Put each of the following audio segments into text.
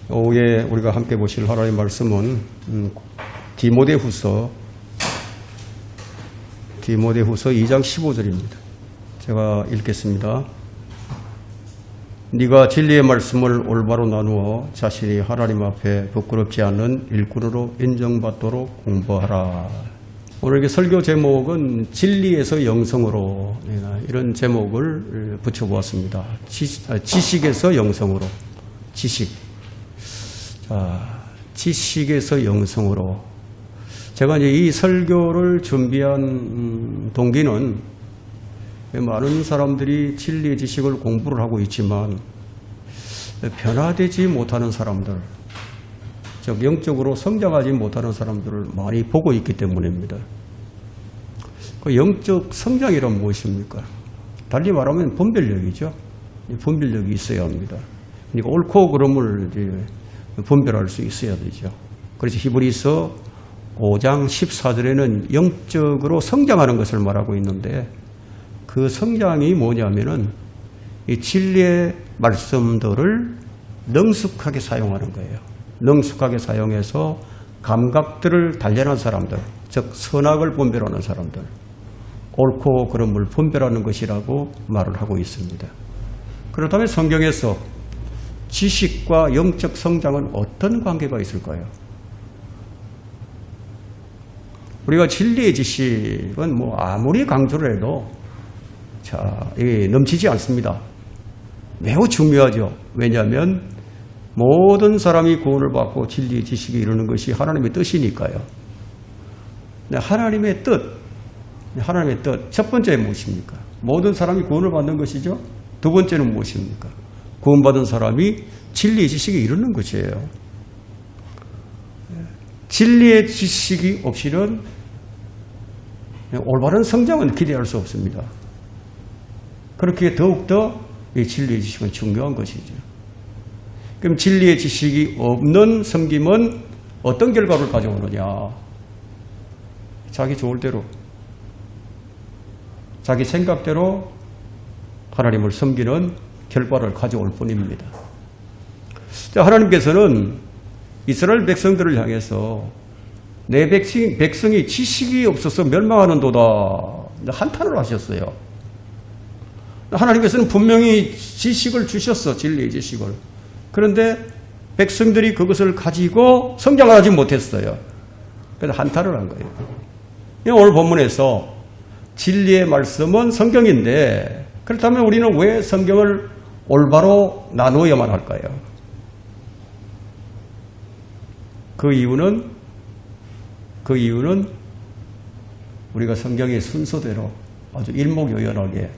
오후에 우리가 함께 보실 하나님의 말씀은 디모데후서 2장 15절입니다. 제가 읽겠습니다. 네가 진리의 말씀을 올바로 나누어 자신이 하나님 앞에 부끄럽지 않는 일꾼으로 인정받도록 공부하라. 오늘 설교 제목은 진리에서 영성으로, 이런 제목을 붙여보았습니다. 지식에서 영성으로. 지식에서 영성으로. 제가 이제 이 설교를 준비한 동기는 많은 사람들이 진리의 지식을 공부를 하고 있지만 변화되지 못하는 사람들, 즉 영적으로 성장하지 못하는 사람들을 많이 보고 있기 때문입니다. 그 영적 성장이란 무엇입니까? 달리 말하면 분별력이죠. 분별력이 있어야 합니다. 그러니까 옳고 그름을 분별할 수 있어야 되죠. 그래서 히브리서 5장 14절에는 영적으로 성장하는 것을 말하고 있는데, 그 성장이 뭐냐면은 이 진리의 말씀들을 능숙하게 사용하는 거예요. 능숙하게 사용해서 감각들을 단련한 사람들, 즉 선악을 분별하는 사람들, 옳고 그름을 분별하는 것이라고 말을 하고 있습니다. 그렇다면 성경에서 지식과 영적 성장은 어떤 관계가 있을까요? 우리가 진리의 지식은 아무리 강조를 해도 넘치지 않습니다. 매우 중요하죠. 왜냐하면 모든 사람이 구원을 받고 진리의 지식에 이르는 것이 하나님의 뜻이니까요. 하나님의 뜻, 첫 번째 무엇입니까? 모든 사람이 구원을 받는 것이죠. 두 번째는 무엇입니까? 구원받은 사람이 진리의 지식에 이르는 것이에요. 진리의 지식이 없이는 올바른 성장은 기대할 수 없습니다. 그렇게 더욱더 이 진리의 지식은 중요한 것이죠. 그럼 진리의 지식이 없는 섬김은 어떤 결과를 가져오느냐? 자기 좋을 대로, 자기 생각대로 하나님을 섬기는 결과를 가져올 뿐입니다. 하나님께서는 이스라엘 백성들을 향해서 내 백성이 지식이 없어서 멸망하는도다 한탄을 하셨어요. 하나님께서는 분명히 지식을 주셨어, 진리의 지식을. 그런데 백성들이 그것을 가지고 성장하지 못했어요. 그래서 한탄을 한 거예요. 오늘 본문에서 진리의 말씀은 성경인데, 그렇다면 우리는 왜 성경을 올바로 나누어야만 할까요? 그 이유는 우리가 성경의 순서대로 아주 일목요연하게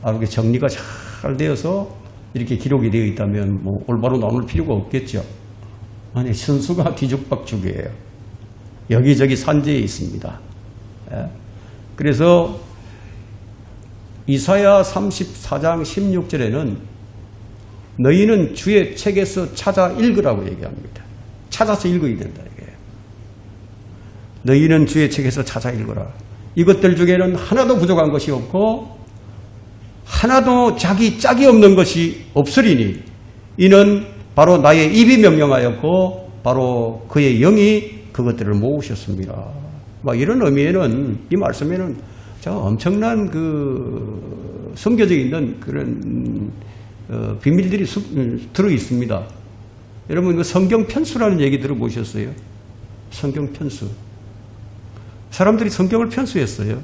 이렇게 정리가 잘 되어서 이렇게 기록이 되어 있다면 올바로 나눌 필요가 없겠죠. 아니, 순수가 뒤죽박죽이에요. 여기저기 산재해 있습니다. 그래서 이사야 34장 16절에는 너희는 주의 책에서 찾아 읽으라고 얘기합니다. 찾아서 읽어야 된다. 이게. 너희는 주의 책에서 찾아 읽어라. 이것들 중에는 하나도 부족한 것이 없고 하나도 자기 짝이 없는 것이 없으리니 이는 바로 나의 입이 명령하였고 바로 그의 영이 그것들을 모으셨습니다. 이런 의미에는, 이 말씀에는 엄청난 숨겨져 있는 그런 비밀들이 들어 있습니다. 여러분, 성경 편수라는 얘기 들어보셨어요? 성경 편수. 사람들이 성경을 편수했어요.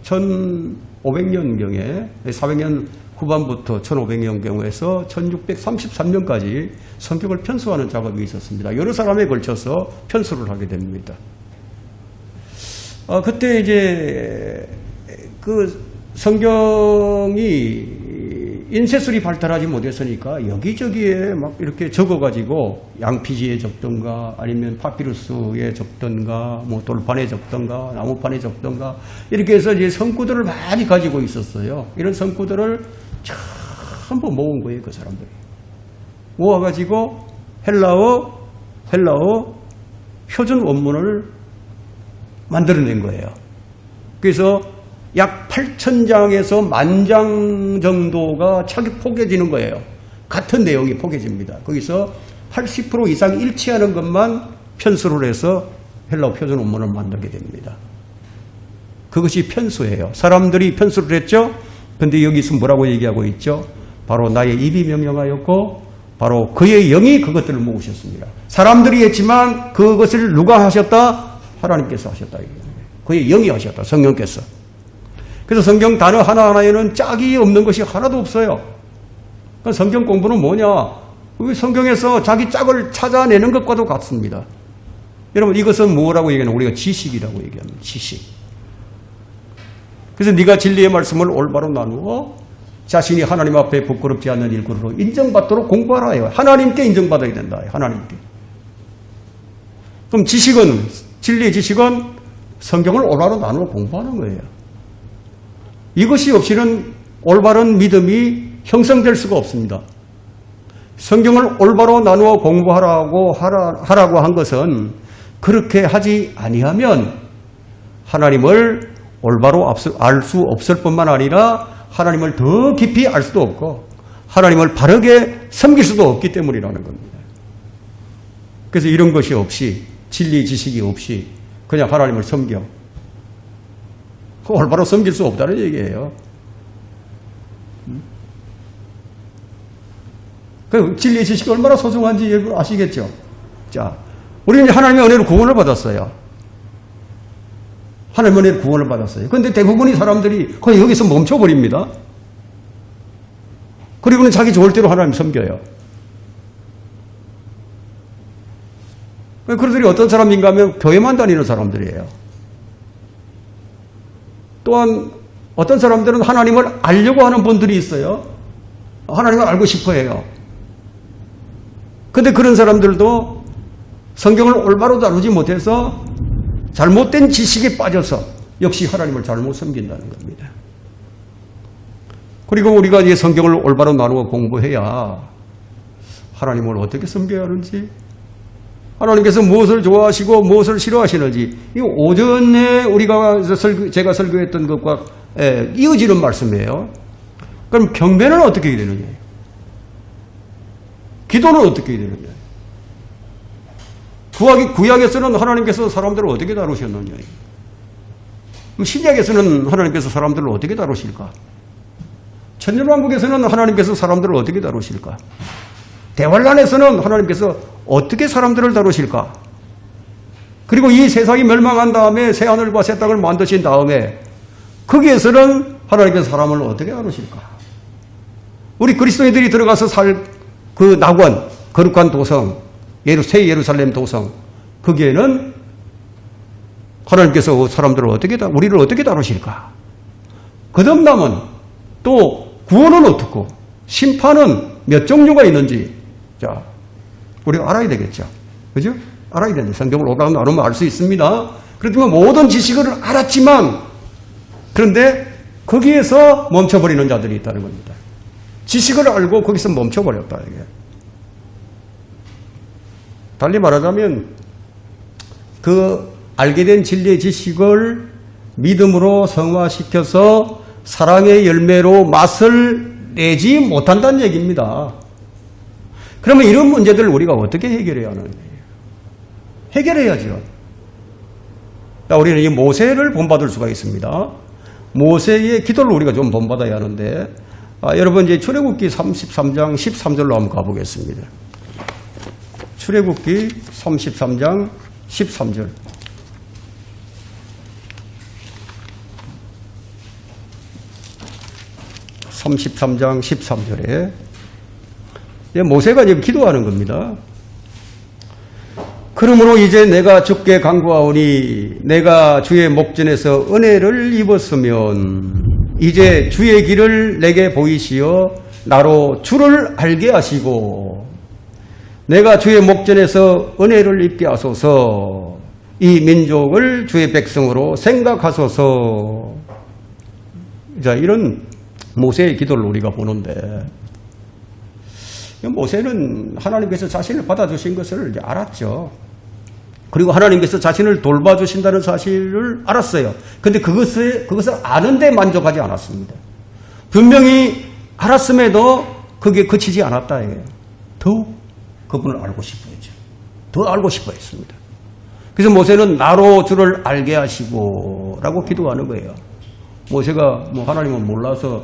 1500년경에 400년 후반부터 1500년경에서 1633년까지 성경을 편수하는 작업이 있었습니다. 여러 사람에 걸쳐서 편수를 하게 됩니다. 그때 이제 성경이 인쇄술이 발달하지 못했으니까 여기저기에 막 이렇게 적어가지고 양피지에 적던가 아니면 파피루스에 적던가 돌판에 적던가 나무판에 적던가 이렇게 해서 이제 성구들을 많이 가지고 있었어요. 이런 성구들을 전부 모은 거예요, 그 사람들이. 모아가지고 헬라어 표준 원문을 만들어낸 거예요. 그래서 약 8,000장에서 10,000장 정도가 책이 포개지는 거예요. 같은 내용이 포개집니다. 거기서 80% 이상 일치하는 것만 편수를 해서 헬라어 표준 원문을 만들게 됩니다. 그것이 편수예요. 사람들이 편수를 했죠. 근데 여기서 뭐라고 얘기하고 있죠? 바로 나의 입이 명령하였고 바로 그의 영이 그것들을 모으셨습니다. 사람들이 했지만 그것을 누가 하셨다? 하나님께서 하셨다. 그의 영이 하셨다. 성령께서. 그래서 성경 단어 하나하나에는 짝이 없는 것이 하나도 없어요. 그러니까 성경 공부는 뭐냐? 성경에서 자기 짝을 찾아내는 것과도 같습니다. 여러분 이것은 뭐라고 얘기하냐? 우리가 지식이라고 얘기합니다. 지식. 그래서 네가 진리의 말씀을 올바로 나누어 자신이 하나님 앞에 부끄럽지 않는 일꾼으로 인정받도록 공부하라 해요. 하나님께 인정받아야 된다. 하나님께. 그럼 지식은, 진리의 지식은 성경을 올바로 나누어 공부하는 거예요. 이것이 없이는 올바른 믿음이 형성될 수가 없습니다. 성경을 올바로 나누어 공부하라고 한 것은 그렇게 하지 아니하면 하나님을 올바로 알 수 없을 뿐만 아니라 하나님을 더 깊이 알 수도 없고 하나님을 바르게 섬길 수도 없기 때문이라는 겁니다. 그래서 이런 것이 없이 진리 지식이 없이 그냥 하나님을 섬겨. 그 올바로 섬길 수 없다는 얘기예요. 그 진리 지식이 얼마나 소중한지 아시겠죠? 자, 우리는 하나님의 은혜로 구원을 받았어요. 하나님의 은혜로 구원을 받았어요. 그런데 대부분의 사람들이 거의 여기서 멈춰버립니다. 그리고는 자기 좋을 대로 하나님 섬겨요. 그들이 어떤 사람인가 하면 교회만 다니는 사람들이에요. 또한 어떤 사람들은 하나님을 알려고 하는 분들이 있어요. 하나님을 알고 싶어 해요. 그런데 그런 사람들도 성경을 올바로 다루지 못해서 잘못된 지식에 빠져서 역시 하나님을 잘못 섬긴다는 겁니다. 그리고 우리가 이제 성경을 올바로 나누어 공부해야 하나님을 어떻게 섬겨야 하는지, 하나님께서 무엇을 좋아하시고 무엇을 싫어하시는지, 이 오전에 제가 설교했던 것과 이어지는 말씀이에요. 그럼 경배는 어떻게 해야 되느냐? 기도는 어떻게 해야 되느냐? 구약에서는 하나님께서 사람들을 어떻게 다루셨느냐? 신약에서는 하나님께서 사람들을 어떻게 다루실까? 천년왕국에서는 하나님께서 사람들을 어떻게 다루실까? 대환란에서는 하나님께서 어떻게 사람들을 다루실까? 그리고 이 세상이 멸망한 다음에 새 하늘과 새 땅을 만드신 다음에 거기에서는 하나님께서 사람을 어떻게 다루실까? 우리 그리스도인들이 들어가서 살 그 낙원, 거룩한 도성, 새 예루살렘 도성, 거기에는 하나님께서 우리를 어떻게 다루실까? 거듭남은 또 구원은 어떻고 심판은 몇 종류가 있는지, 자, 우리가 알아야 되겠죠. 그죠? 알아야 되는데 성경을 올바로 나누면 알 수 있습니다. 그렇지만 모든 지식을 알았지만 그런데 거기에서 멈춰버리는 자들이 있다는 겁니다. 지식을 알고 거기서 멈춰버렸다. 이게. 달리 말하자면 그 알게 된 진리의 지식을 믿음으로 성화시켜서 사랑의 열매로 맛을 내지 못한다는 얘기입니다. 그러면 이런 문제들을 우리가 어떻게 해결해야 하는 거예요? 해결해야죠. 우리는 이 모세를 본받을 수가 있습니다. 모세의 기도를 우리가 좀 본받아야 하는데, 여러분 이제 출애굽기 33장 13절로 한번 가보겠습니다. 출애굽기 33장 13절. (33장 13절에) 모세가 지금 기도하는 겁니다. 그러므로 이제 내가 주께 간구하오니 내가 주의 목전에서 은혜를 입었으면 이제 주의 길을 내게 보이시어 나로 주를 알게 하시고 내가 주의 목전에서 은혜를 입게 하소서. 이 민족을 주의 백성으로 생각하소서. 자, 이런 모세의 기도를 우리가 보는데, 모세는 하나님께서 자신을 받아주신 것을 이제 알았죠. 그리고 하나님께서 자신을 돌봐주신다는 사실을 알았어요. 근데 그것을 아는데 만족하지 않았습니다. 분명히 알았음에도 그게 그치지 않았다. 더욱 그분을 알고 싶어 했죠. 더 알고 싶어 했습니다. 그래서 모세는 나로 주를 알게 하시고 라고 기도하는 거예요. 모세가 뭐 하나님은 몰라서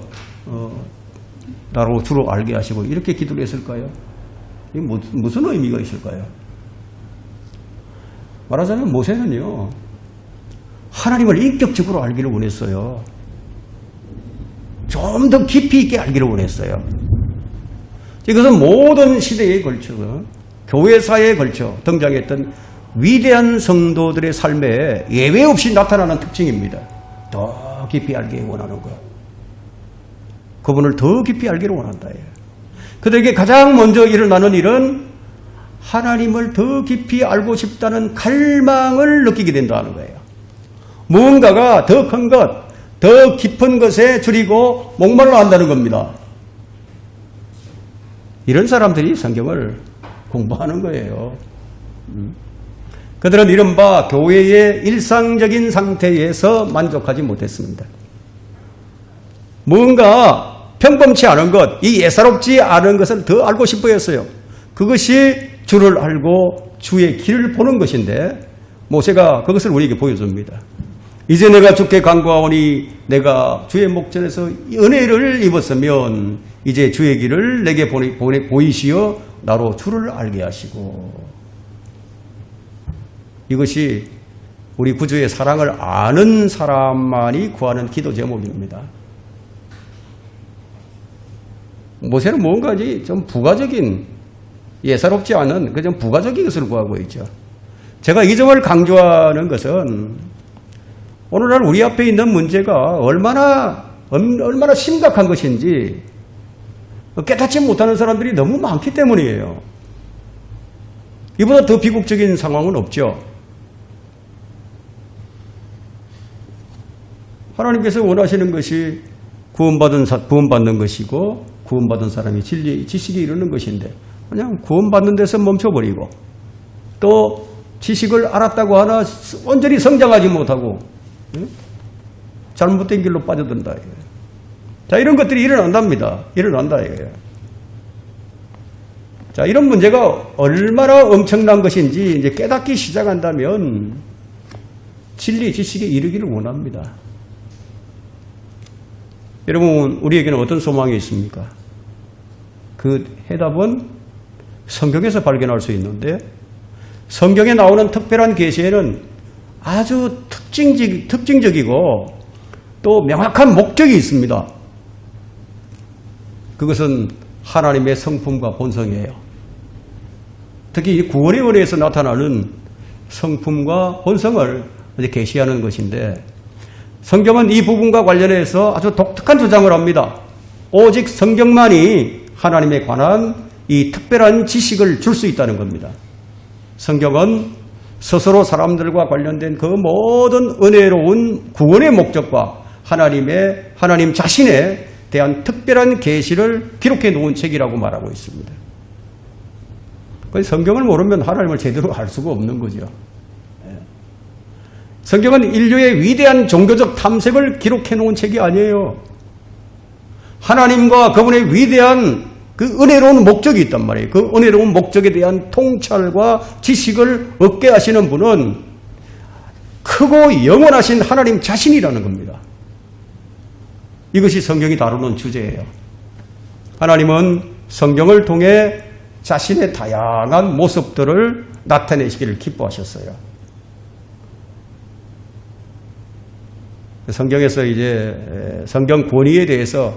나로 주를 알게 하시고 이렇게 기도를 했을까요? 이게 무슨 의미가 있을까요? 말하자면 모세는요, 하나님을 인격적으로 알기를 원했어요. 좀 더 깊이 있게 알기를 원했어요. 이것은 모든 시대에 걸쳐, 교회사에 걸쳐 등장했던 위대한 성도들의 삶에 예외 없이 나타나는 특징입니다. 더 깊이 알기 원하는 것. 그분을 더 깊이 알기를 원한다. 그들에게 가장 먼저 일어나는 일은 하나님을 더 깊이 알고 싶다는 갈망을 느끼게 된다는 거예요. 무언가가 더 큰 것, 더 깊은 것에 줄이고 목말라 한다는 겁니다. 이런 사람들이 성경을 공부하는 거예요. 그들은 이른바 교회의 일상적인 상태에서 만족하지 못했습니다. 뭔가 평범치 않은 것, 이 예사롭지 않은 것을 더 알고 싶어 했어요. 그것이 주를 알고 주의 길을 보는 것인데 모세가 그것을 우리에게 보여줍니다. 이제 내가 주께 간구하오니 내가 주의 목전에서 은혜를 입었으면 이제 주의 길을 내게 보이시어 나로 주를 알게 하시고. 이것이 우리 구주의 사랑을 아는 사람만이 구하는 기도 제목입니다. 모세는 뭔가지 좀 부가적인, 예사롭지 않은 그좀 부가적인 것을 구하고 있죠. 제가 이 점을 강조하는 것은 오늘날 우리 앞에 있는 문제가 얼마나 심각한 것인지 깨닫지 못하는 사람들이 너무 많기 때문이에요. 이보다 더 비극적인 상황은 없죠. 하나님께서 원하시는 것이 구원받는 것이고 구원받은 사람이 진리, 지식에 이르는 것인데 그냥 구원받는 데서 멈춰버리고 또 지식을 알았다고 하나 온전히 성장하지 못하고 잘못된 길로 빠져든다. 자, 이런 것들이 일어난답니다. 일어난다. 자, 이런 문제가 얼마나 엄청난 것인지 이제 깨닫기 시작한다면 진리, 지식에 이르기를 원합니다. 여러분, 우리에게는 어떤 소망이 있습니까? 그 해답은 성경에서 발견할 수 있는데 성경에 나오는 특별한 계시에는 아주 특징적이고 또 명확한 목적이 있습니다. 그것은 하나님의 성품과 본성이에요. 특히 구원의 은혜에서 나타나는 성품과 본성을 계시하는 것인데 성경은 이 부분과 관련해서 아주 독특한 주장을 합니다. 오직 성경만이 하나님에 관한 이 특별한 지식을 줄 수 있다는 겁니다. 성경은 스스로 사람들과 관련된 그 모든 은혜로운 구원의 목적과 하나님 자신에 대한 특별한 계시를 기록해 놓은 책이라고 말하고 있습니다. 성경을 모르면 하나님을 제대로 알 수가 없는 거죠. 성경은 인류의 위대한 종교적 탐색을 기록해 놓은 책이 아니에요. 하나님과 그분의 위대한 그 은혜로운 목적이 있단 말이에요. 그 은혜로운 목적에 대한 통찰과 지식을 얻게 하시는 분은 크고 영원하신 하나님 자신이라는 겁니다. 이것이 성경이 다루는 주제예요. 하나님은 성경을 통해 자신의 다양한 모습들을 나타내시기를 기뻐하셨어요. 성경에서 이제 성경 권위에 대해서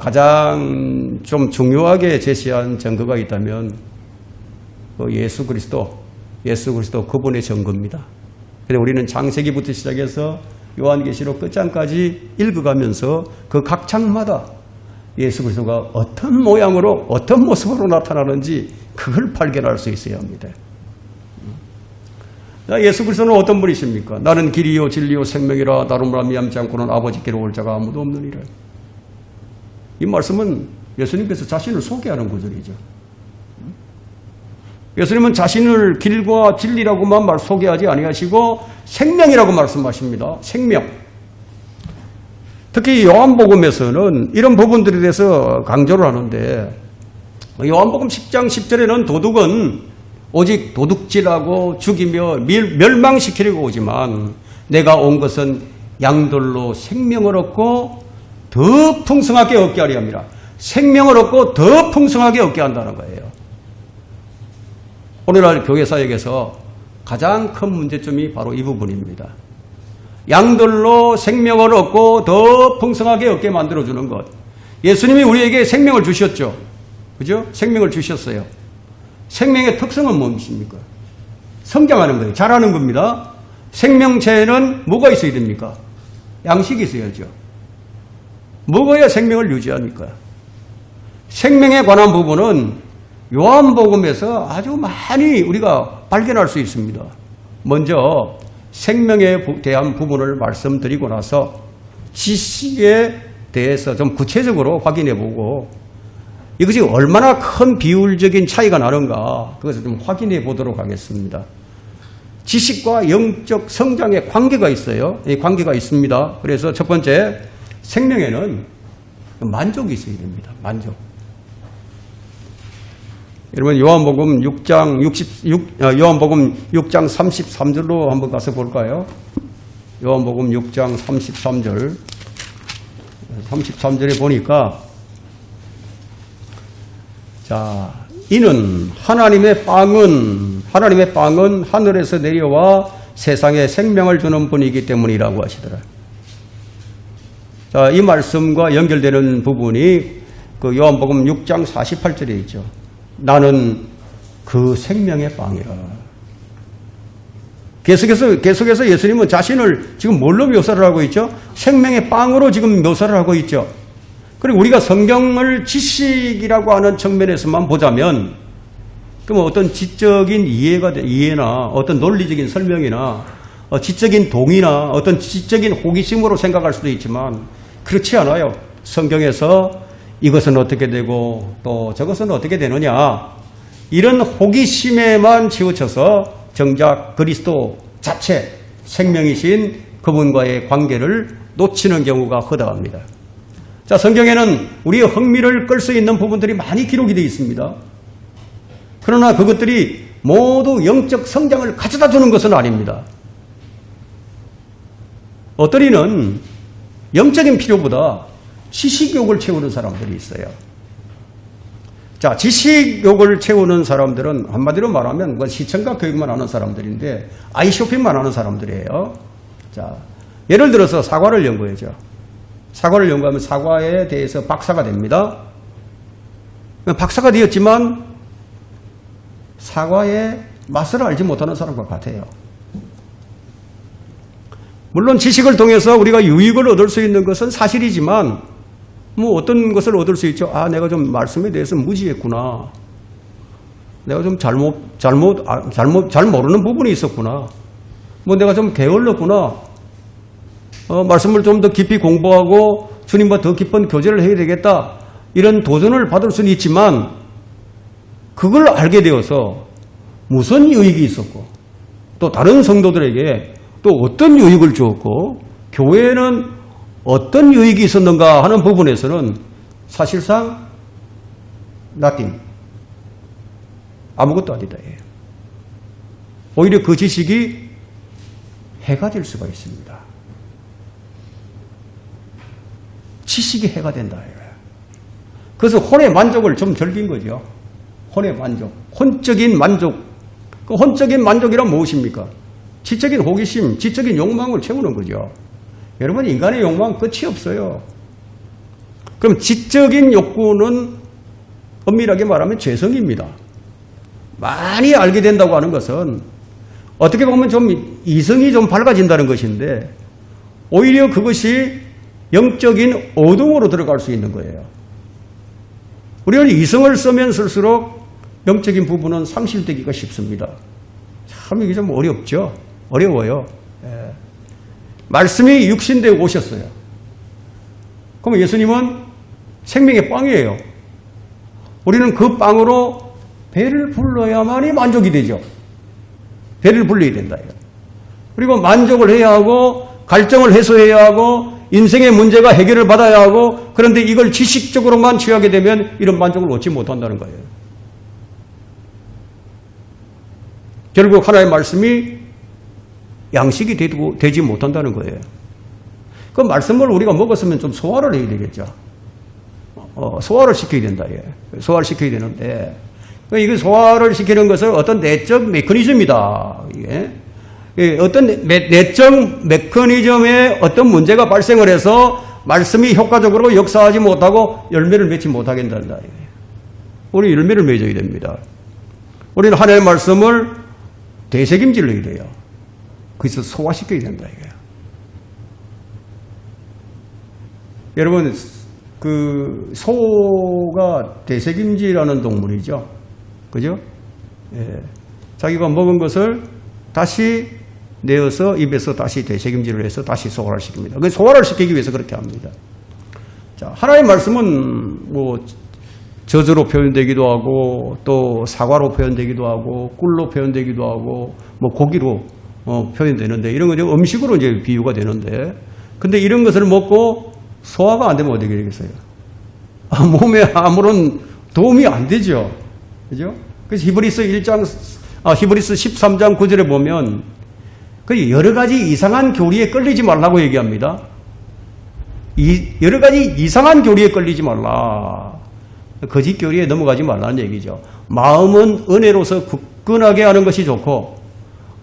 가장 좀 중요하게 제시한 증거가 있다면 예수 그리스도 그분의 증거입니다. 그래서 우리는 창세기부터 시작해서 요한계시록 끝장까지 읽어가면서 그 각 장마다 예수 그리스도가 어떤 모양으로 어떤 모습으로 나타나는지 그걸 발견할 수 있어야 합니다. 예수 그리스도는 어떤 분이십니까? 나는 길이요 진리요 생명이라 나로 말미암지 않고는 아버지께로 올 자가 아무도 없느니라. 이 말씀은 예수님께서 자신을 소개하는 구절이죠. 예수님은 자신을 길과 진리라고만 소개하지 아니하시고 생명이라고 말씀하십니다. 생명. 특히 요한복음에서는 이런 부분들에 대해서 강조를 하는데 요한복음 10장 10절에는 도둑은 오직 도둑질하고 죽이며 멸망시키려고 오지만 내가 온 것은 양들로 생명을 얻고 더 풍성하게 얻게 하려 합니다. 생명을 얻고 더 풍성하게 얻게 한다는 거예요. 오늘날 교회 사역에서 가장 큰 문제점이 바로 이 부분입니다. 양들로 생명을 얻고 더 풍성하게 얻게 만들어주는 것. 예수님이 우리에게 생명을 주셨죠. 그죠? 생명을 주셨어요. 생명의 특성은 무엇입니까? 성장하는 거예요. 자라는 겁니다. 생명체에는 뭐가 있어야 됩니까? 양식이 있어야죠. 먹어야 생명을 유지합니까? 생명에 관한 부분은 요한복음에서 아주 많이 우리가 발견할 수 있습니다. 먼저 생명에 대한 부분을 말씀드리고 나서 지식에 대해서 좀 구체적으로 확인해 보고 이것이 얼마나 큰 비율적인 차이가 나는가 그것을 좀 확인해 보도록 하겠습니다. 지식과 영적 성장의 관계가 있어요. 이 관계가 있습니다. 그래서 첫 번째 생명에는 만족이 있어야 됩니다. 만족. 여러분 요한복음 6장 33절로 한번 가서 볼까요? 요한복음 6장 33절에 보니까 자, 이는 하나님의 빵은 하늘에서 내려와 세상에 생명을 주는 분이기 때문이라고 하시더라. 자, 이 말씀과 연결되는 부분이 그 요한복음 6장 48절에 있죠. 나는 그 생명의 빵이라. 계속해서 예수님은 자신을 지금 뭘로 묘사를 하고 있죠? 생명의 빵으로 지금 묘사를 하고 있죠. 그리고 우리가 성경을 지식이라고 하는 측면에서만 보자면 그럼 어떤 지적인 이해나 어떤 논리적인 설명이나 지적인 동의나 어떤 지적인 호기심으로 생각할 수도 있지만 그렇지 않아요. 성경에서 이것은 어떻게 되고 또 저것은 어떻게 되느냐 이런 호기심에만 치우쳐서 정작 그리스도 자체 생명이신 그분과의 관계를 놓치는 경우가 허다합니다. 자, 성경에는 우리의 흥미를 끌 수 있는 부분들이 많이 기록이 되어 있습니다. 그러나 그것들이 모두 영적 성장을 가져다 주는 것은 아닙니다. 어떤 이는 영적인 필요보다 지식욕을 채우는 사람들이 있어요. 자, 지식욕을 채우는 사람들은 한마디로 말하면 시청각 교육만 하는 사람들인데 아이쇼핑만 하는 사람들이에요. 자, 예를 들어서 사과를 연구해죠. 사과를 연구하면 사과에 대해서 박사가 됩니다. 박사가 되었지만 사과의 맛을 알지 못하는 사람과 같아요. 물론 지식을 통해서 우리가 유익을 얻을 수 있는 것은 사실이지만 뭐 어떤 것을 얻을 수 있죠. 아, 내가 좀 말씀에 대해서 무지했구나. 내가 좀 잘 모르는 부분이 있었구나. 뭐 내가 좀 게을렀구나. 말씀을 좀 더 깊이 공부하고 주님과 더 깊은 교제를 해야 되겠다. 이런 도전을 받을 수는 있지만 그걸 알게 되어서 무슨 유익이 있었고 또 다른 성도들에게 또 어떤 유익을 주었고 교회에는 어떤 유익이 있었는가 하는 부분에서는 사실상 nothing. 아무것도 아니다. 오히려 그 지식이 해가 될 수가 있습니다. 지식이 해가 된다. 그래서 혼의 만족을 좀 즐긴 거죠. 혼의 만족. 혼적인 만족. 그 혼적인 만족이란 무엇입니까? 지적인 호기심, 지적인 욕망을 채우는 거죠. 여러분, 인간의 욕망은 끝이 없어요. 그럼 지적인 욕구는 엄밀하게 말하면 죄성입니다. 많이 알게 된다고 하는 것은 어떻게 보면 좀 이성이 좀 밝아진다는 것인데 오히려 그것이 영적인 어둠으로 들어갈 수 있는 거예요. 우리는 이성을 쓰면 쓸수록 영적인 부분은 상실되기가 쉽습니다. 참 이게 좀 어렵죠. 어려워요. 예. 말씀이 육신되어 오셨어요. 그럼 예수님은 생명의 빵이에요. 우리는 그 빵으로 배를 불러야만이 만족이 되죠. 배를 불러야 된다. 그리고 만족을 해야 하고 갈증을 해소해야 하고 인생의 문제가 해결을 받아야 하고 그런데 이걸 지식적으로만 취하게 되면 이런 만족을 얻지 못한다는 거예요. 결국 하나의 말씀이 양식이 되지 못한다는 거예요. 그 말씀을 우리가 먹었으면 좀 소화를 해야 되겠죠. 소화를 시켜야 된다. 소화를 시켜야 되는데 이게 소화를 시키는 것은 어떤 내적 메커니즘이다. 어떤 내적 메커니즘에 어떤 문제가 발생을 해서 말씀이 효과적으로 역사하지 못하고 열매를 맺지 못하게 된다. 우리 열매를 맺어야 됩니다. 우리는 하나님의 말씀을 되새김질러야 돼요. 그래서 소화시켜야 된다. 이거예요. 여러분, 그 소가 되새김질하는 동물이죠. 그죠? 예. 자기가 먹은 것을 다시 내어서 입에서 다시 되새김질을 해서 다시 소화를 시킵니다. 그 소화를 시키기 위해서 그렇게 합니다. 자, 하나님의 말씀은 뭐 저주로 표현되기도 하고 또 사과로 표현되기도 하고 꿀로 표현되기도 하고 뭐 고기로 표현되는데 이런 건 음식으로 이제 비유가 되는데 근데 이런 것을 먹고 소화가 안 되면 어떻게 되겠어요? 몸에 아무런 도움이 안 되죠. 그죠? 그래서 히브리서 13장 9절에 보면 그 여러 가지 이상한 교리에 끌리지 말라고 얘기합니다. 여러 가지 이상한 교리에 끌리지 말라. 거짓 교리에 넘어가지 말라는 얘기죠. 마음은 은혜로서 굳건하게 하는 것이 좋고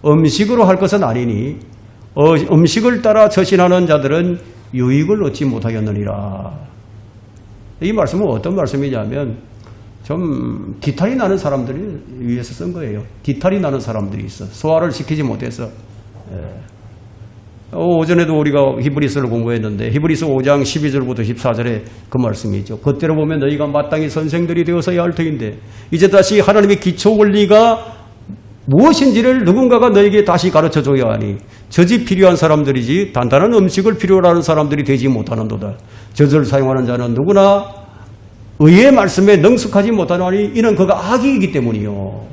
음식으로 할 것은 아니니 음식을 따라 처신하는 자들은 유익을 얻지 못하겠느니라. 이 말씀은 어떤 말씀이냐면 좀 기탈이 나는 사람들을 위해서 쓴 거예요. 기탈이 나는 사람들이 있어. 소화를 시키지 못해서. 오전에도 우리가 히브리서를 공부했는데 히브리서 5장 12절부터 14절에 그 말씀이 있죠. 그때로 보면 너희가 마땅히 선생들이 되어서야 할 터인데 이제 다시 하나님의 기초 원리가 무엇인지를 누군가가 너에게 다시 가르쳐줘야 하니 젖이 필요한 사람들이지 단단한 음식을 필요로 하는 사람들이 되지 못하는도다. 젖을 사용하는 자는 누구나 의의 말씀에 능숙하지 못하나니 이는 그가 악이기 때문이요.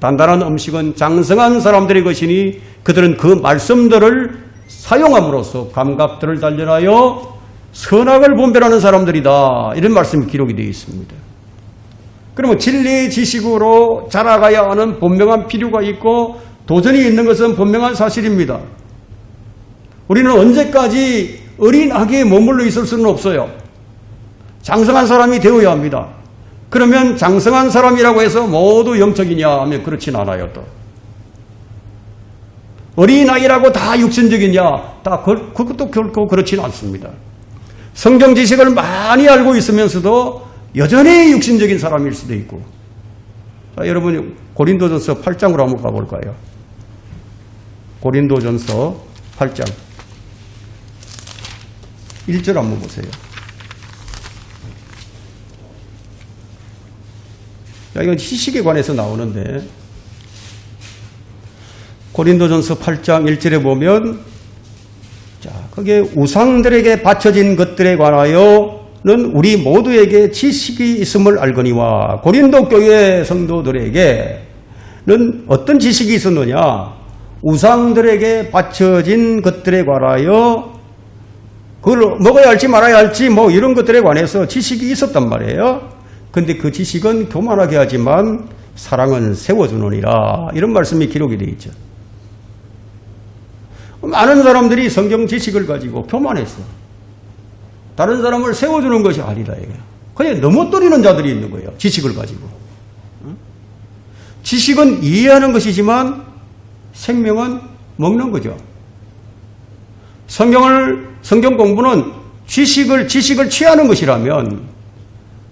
단단한 음식은 장성한 사람들의 것이니 그들은 그 말씀들을 사용함으로써 감각들을 단련하여 선악을 분별하는 사람들이다. 이런 말씀이 기록이 되어 있습니다. 그러면 진리의 지식으로 자라가야 하는 분명한 필요가 있고 도전이 있는 것은 분명한 사실입니다. 우리는 언제까지 어린 아기에 머물러 있을 수는 없어요. 장성한 사람이 되어야 합니다. 그러면 장성한 사람이라고 해서 모두 영적이냐 하면 그렇진 않아요. 또 어린아이라고 다 육신적이냐? 그것도 결코 그렇진 않습니다. 성경 지식을 많이 알고 있으면서도 여전히 육신적인 사람일 수도 있고. 자, 여러분 고린도전서 8장으로 한번 가볼까요? 고린도전서 8장 1절 한번 보세요. 자, 이건 지식에 관해서 나오는데 고린도전서 8장 1절에 보면 자, 거기에 우상들에게 바쳐진 것들에 관하여는 우리 모두에게 지식이 있음을 알거니와 고린도 교회 성도들에게는 어떤 지식이 있었느냐? 우상들에게 바쳐진 것들에 관하여 그걸 먹어야 할지 말아야 할지 뭐 이런 것들에 관해서 지식이 있었단 말이에요. 근데 그 지식은 교만하게 하지만 사랑은 세워주느니라. 이런 말씀이 기록이 되어 있죠. 많은 사람들이 성경 지식을 가지고 교만했어. 다른 사람을 세워주는 것이 아니다. 그냥 넘어뜨리는 자들이 있는 거예요. 지식을 가지고. 지식은 이해하는 것이지만 생명은 먹는 거죠. 성경 공부는 지식을 취하는 것이라면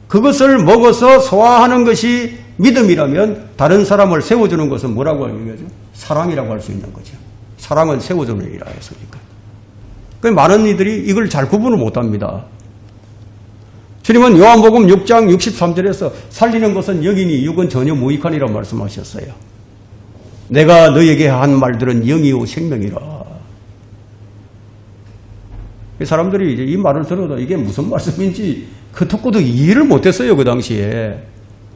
그것을 먹어서 소화하는 것이 믿음이라면 다른 사람을 세워주는 것은 뭐라고 하는 거죠? 사랑이라고 할 수 있는 거죠. 사랑은 세워주는 일이라 했으니까. 많은 이들이 이걸 잘 구분을 못합니다. 주님은 요한복음 6장 63절에서 살리는 것은 영이니 육은 전혀 무익하니라 말씀하셨어요. 내가 너에게 한 말들은 영이요 생명이라. 사람들이 이제 이 말을 들어도 이게 무슨 말씀인지 그 듣고도 이해를 못했어요. 그 당시에.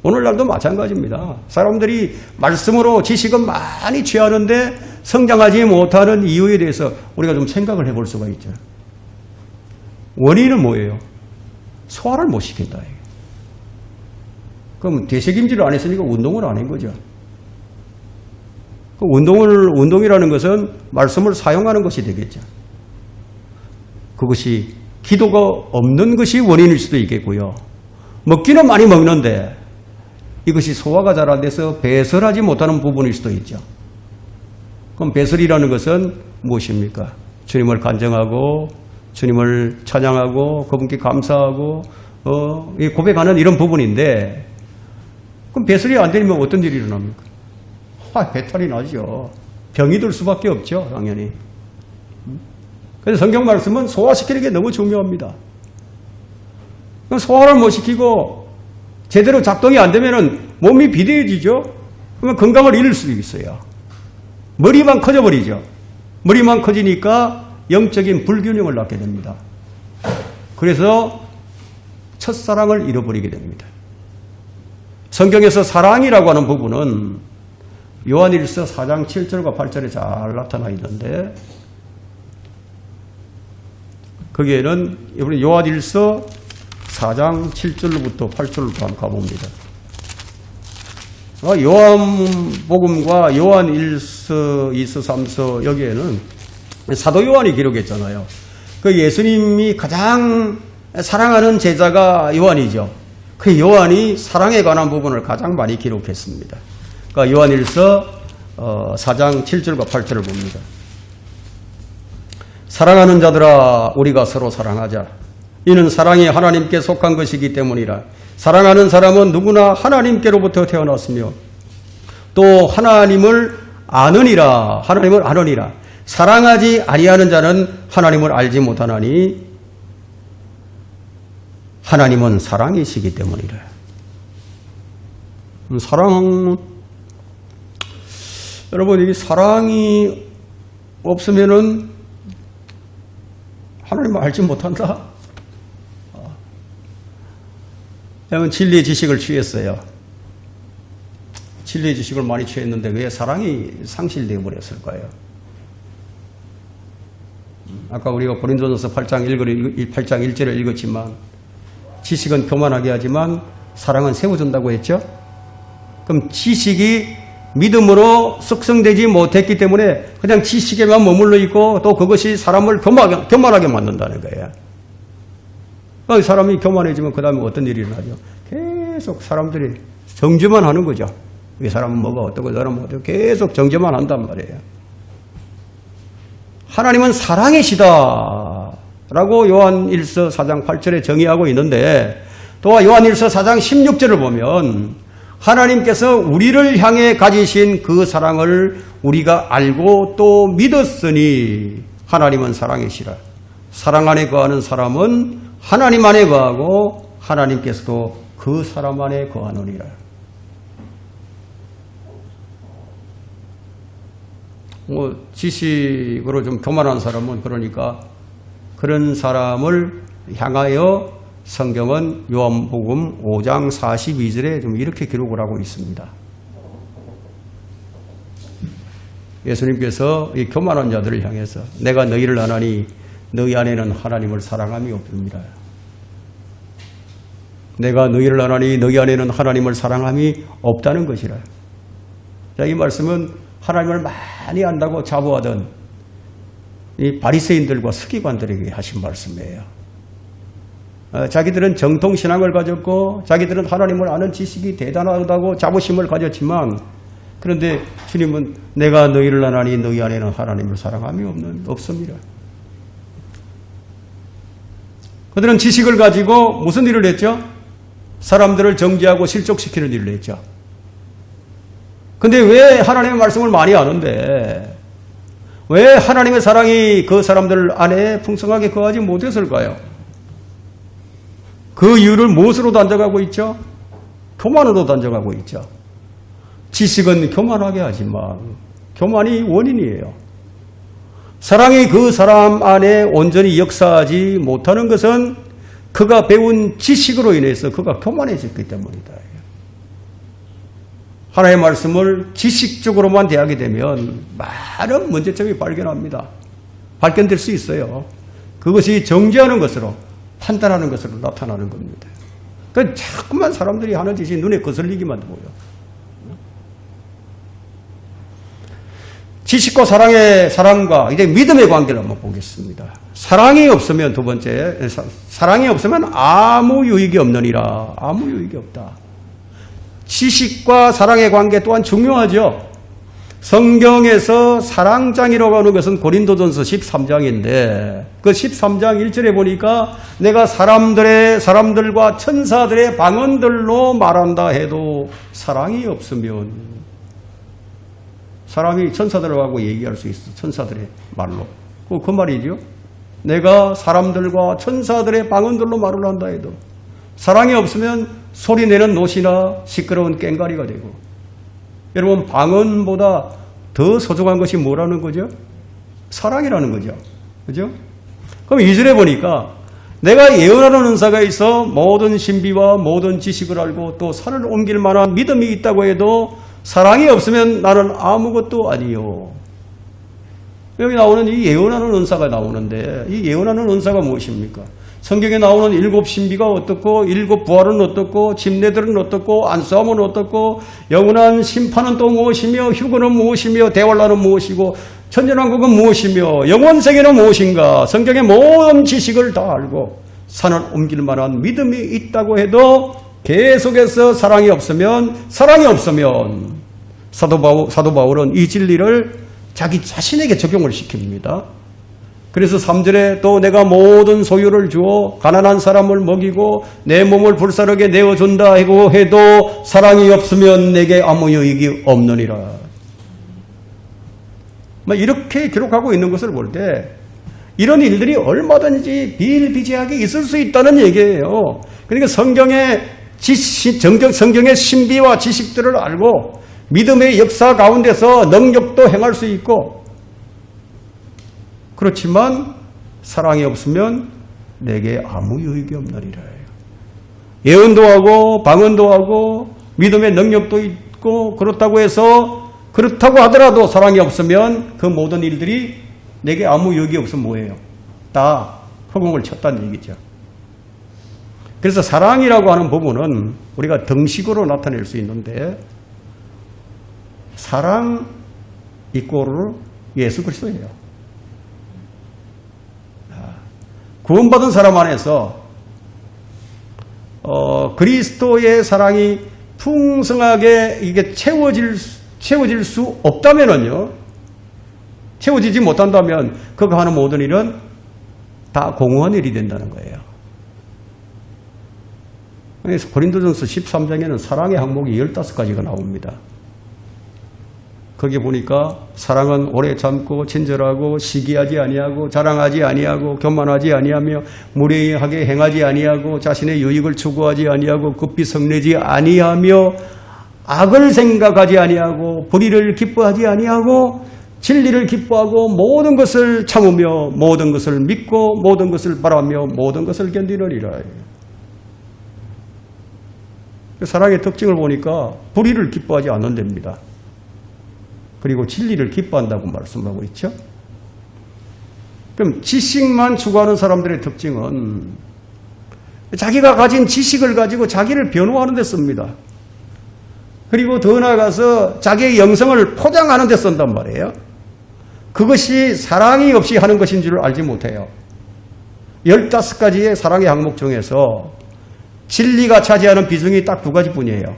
오늘날도 마찬가지입니다. 사람들이 말씀으로 지식은 많이 취하는데 성장하지 못하는 이유에 대해서 우리가 좀 생각을 해볼 수가 있죠. 원인은 뭐예요? 소화를 못 시킨다. 그럼 되새김질을 안 했으니까 운동을 안 한 거죠. 그 운동이라는 것은 말씀을 사용하는 것이 되겠죠. 그것이 기도가 없는 것이 원인일 수도 있겠고요. 먹기는 많이 먹는데 이것이 소화가 잘 안 돼서 배설하지 못하는 부분일 수도 있죠. 그럼 배설이라는 것은 무엇입니까? 주님을 간증하고 주님을 찬양하고 그분께 감사하고 고백하는 이런 부분인데, 그럼 배설이 안 되면 어떤 일이 일어납니까? 배탈이 나죠. 병이 들 수밖에 없죠, 당연히. 그래서 성경 말씀은 소화시키는 게 너무 중요합니다. 소화를 못 시키고 제대로 작동이 안 되면 몸이 비대해지죠. 그러면 건강을 잃을 수도 있어요. 머리만 커져버리죠. 머리만 커지니까 영적인 불균형을 낳게 됩니다. 그래서 첫사랑을 잃어버리게 됩니다. 성경에서 사랑이라고 하는 부분은 요한일서 4장 7절과 8절에 잘 나타나 있는데, 거기에는 이번에 요한일서 4장 7절부터 8절로 한번 가봅니다. 요한복음과 요한일서, 2서, 3서 여기에는 사도 요한이 기록했잖아요. 그 예수님이 가장 사랑하는 제자가 요한이죠. 그 요한이 사랑에 관한 부분을 가장 많이 기록했습니다. 그러니까 요한일서 4장 7절과 8절을 봅니다. 사랑하는 자들아, 우리가 서로 사랑하자. 이는 사랑이 하나님께 속한 것이기 때문이라. 사랑하는 사람은 누구나 하나님께로부터 태어났으며 또 하나님을 아느니라. 하나님을 아느니라. 사랑하지 아니하는 자는 하나님을 알지 못하나니 하나님은 사랑이시기 때문이라. 사랑은, 여러분, 이 사랑이 없으면은 하나님을 알지 못한다. 여러분, 진리의 지식을 취했어요. 진리의 지식을 많이 취했는데 왜 사랑이 상실되어 버렸을까요? 아까 우리가 고린도전서 8장 1절을 읽었지만 지식은 교만하게 하지만 사랑은 세워준다고 했죠? 그럼 지식이 믿음으로 숙성되지 못했기 때문에 그냥 지식에만 머물러 있고 또 그것이 사람을 교만하게 만든다는 거예요. 사람이 교만해지면 그 다음에 어떤 일이 일어나죠? 계속 사람들이 정죄만 하는 거죠. 이 사람은 뭐가 어떻고 저람은 어떻고 계속 정죄만 한단 말이에요. 하나님은 사랑이시다 라고 요한일서 4장 8절에 정의하고 있는데, 또 요한일서 4장 16절을 보면 하나님께서 우리를 향해 가지신 그 사랑을 우리가 알고 또 믿었으니 하나님은 사랑이시라. 사랑 안에 거하는 사람은 하나님 안에 거하고 하나님께서도 그 사람 안에 거하느니라. 지식으로 좀 교만한 사람은, 그러니까 그런 사람을 향하여 성경은 요한복음 5장 42절에 좀 이렇게 기록을 하고 있습니다. 예수님께서 이 교만한 자들을 향해서 내가 너희를 아나니 너희 안에는 하나님을 사랑함이 없습니다. 내가 너희를 아나니 너희 안에는 하나님을 사랑함이 없다는 것이라. 자, 이 말씀은 하나님을 많이 안다고 자부하던 이 바리새인들과 서기관들에게 하신 말씀이에요. 자기들은 정통신앙을 가졌고 자기들은 하나님을 아는 지식이 대단하다고 자부심을 가졌지만, 그런데 주님은 내가 너희를 아나니 너희 안에는 하나님을 사랑함이 없습니다. 그들은 지식을 가지고 무슨 일을 했죠? 사람들을 정죄하고 실족시키는 일을 했죠. 근데 왜 하나님의 말씀을 많이 아는데 왜 하나님의 사랑이 그 사람들 안에 풍성하게 거하지 못했을까요? 그 이유를 무엇으로 단정하고 있죠? 교만으로 단정하고 있죠. 지식은 교만하게 하지만 교만이 원인이에요. 사랑이 그 사람 안에 온전히 역사하지 못하는 것은 그가 배운 지식으로 인해서 그가 교만해졌기 때문이다. 하나님의 말씀을 지식적으로만 대하게 되면 많은 문제점이 발견될 수 있어요. 그것이 정죄하는 것으로, 판단하는 것으로 나타나는 겁니다. 그러니까 자꾸만 사람들이 하는 짓이 눈에 거슬리기만 보여. 지식과 사랑과 이제 믿음의 관계를 한번 보겠습니다. 사랑이 없으면, 두 번째, 사랑이 없으면 아무 유익이 없느니라. 아무 유익이 없다. 지식과 사랑의 관계 또한 중요하죠. 성경에서 사랑장이라고 하는 것은 고린도전서 13장인데 그 13장 1절에 보니까 내가 사람들과 천사들의 방언들로 말한다 해도 사랑이 없으면, 사람이 천사들하고 얘기할 수 있어. 천사들의 말로. 그 말이죠. 내가 사람들과 천사들의 방언들로 말을 한다 해도 사랑이 없으면 소리내는 노시나 시끄러운 꽹과리가 되고. 여러분, 방언보다 더 소중한 것이 뭐라는 거죠? 사랑이라는 거죠. 그죠? 그럼 2절에 보니까 내가 예언하는 은사가 있어 모든 신비와 모든 지식을 알고 또 산을 옮길 만한 믿음이 있다고 해도 사랑이 없으면 나는 아무것도 아니요. 여기 나오는 이 예언하는 은사가 나오는데 이 예언하는 은사가 무엇입니까? 성경에 나오는 7 신비가 어떻고 7 부활은 어떻고 침례들은 어떻고 안수함은 어떻고 영원한 심판은 또 무엇이며 휴거는 무엇이며 대환란은 무엇이고 천년왕국은 무엇이며 영원세계는 무엇인가, 성경의 모든 지식을 다 알고 산을 옮길 만한 믿음이 있다고 해도 계속해서 사랑이 없으면 사도 바울은 이 진리를 자기 자신에게 적용을 시킵니다. 그래서 3절에 또 내가 모든 소유를 주어 가난한 사람을 먹이고 내 몸을 불사르게 내어준다 해도 사랑이 없으면 내게 아무 유익이 없느니라. 이렇게 기록하고 있는 것을 볼 때 이런 일들이 얼마든지 비일비재하게 있을 수 있다는 얘기예요. 그러니까 성경의 신비와 지식들을 알고 믿음의 역사 가운데서 능력도 행할 수 있고, 그렇지만 사랑이 없으면 내게 아무 유익이 없느니라. 예언도 하고 방언도 하고 믿음의 능력도 있고 그렇다고 하더라도 사랑이 없으면 그 모든 일들이 내게 아무 유익이 없으면 뭐예요? 다 허공을 쳤다는 얘기죠. 그래서 사랑이라고 하는 부분은 우리가 등식으로 나타낼 수 있는데 사랑 이꼬르 예수 그리스도예요. 구원받은 사람 안에서 그리스도의 사랑이 풍성하게 이게 채워질 수 없다면은요, 채워지지 못한다면 그가 하는 모든 일은 다 공허한 일이 된다는 거예요. 그래서 고린도전서 13장에는 사랑의 항목이 15가지가 나옵니다. 거기 보니까 사랑은 오래 참고 친절하고 시기하지 아니하고 자랑하지 아니하고 교만하지 아니하며 무례하게 행하지 아니하고 자신의 유익을 추구하지 아니하고 급히 성내지 아니하며 악을 생각하지 아니하고 불의를 기뻐하지 아니하고 진리를 기뻐하고 모든 것을 참으며 모든 것을 믿고 모든 것을 바라며 모든 것을 견디느니라. 사랑의 특징을 보니까 불의를 기뻐하지 않는답니다. 그리고 진리를 기뻐한다고 말씀하고 있죠. 그럼 지식만 추구하는 사람들의 특징은 자기가 가진 지식을 가지고 자기를 변호하는 데 씁니다. 그리고 더 나아가서 자기의 영성을 포장하는 데 쓴단 말이에요. 그것이 사랑이 없이 하는 것인 줄 알지 못해요. 15가지의 사랑의 항목 중에서 진리가 차지하는 비중이 딱 2가지뿐이에요.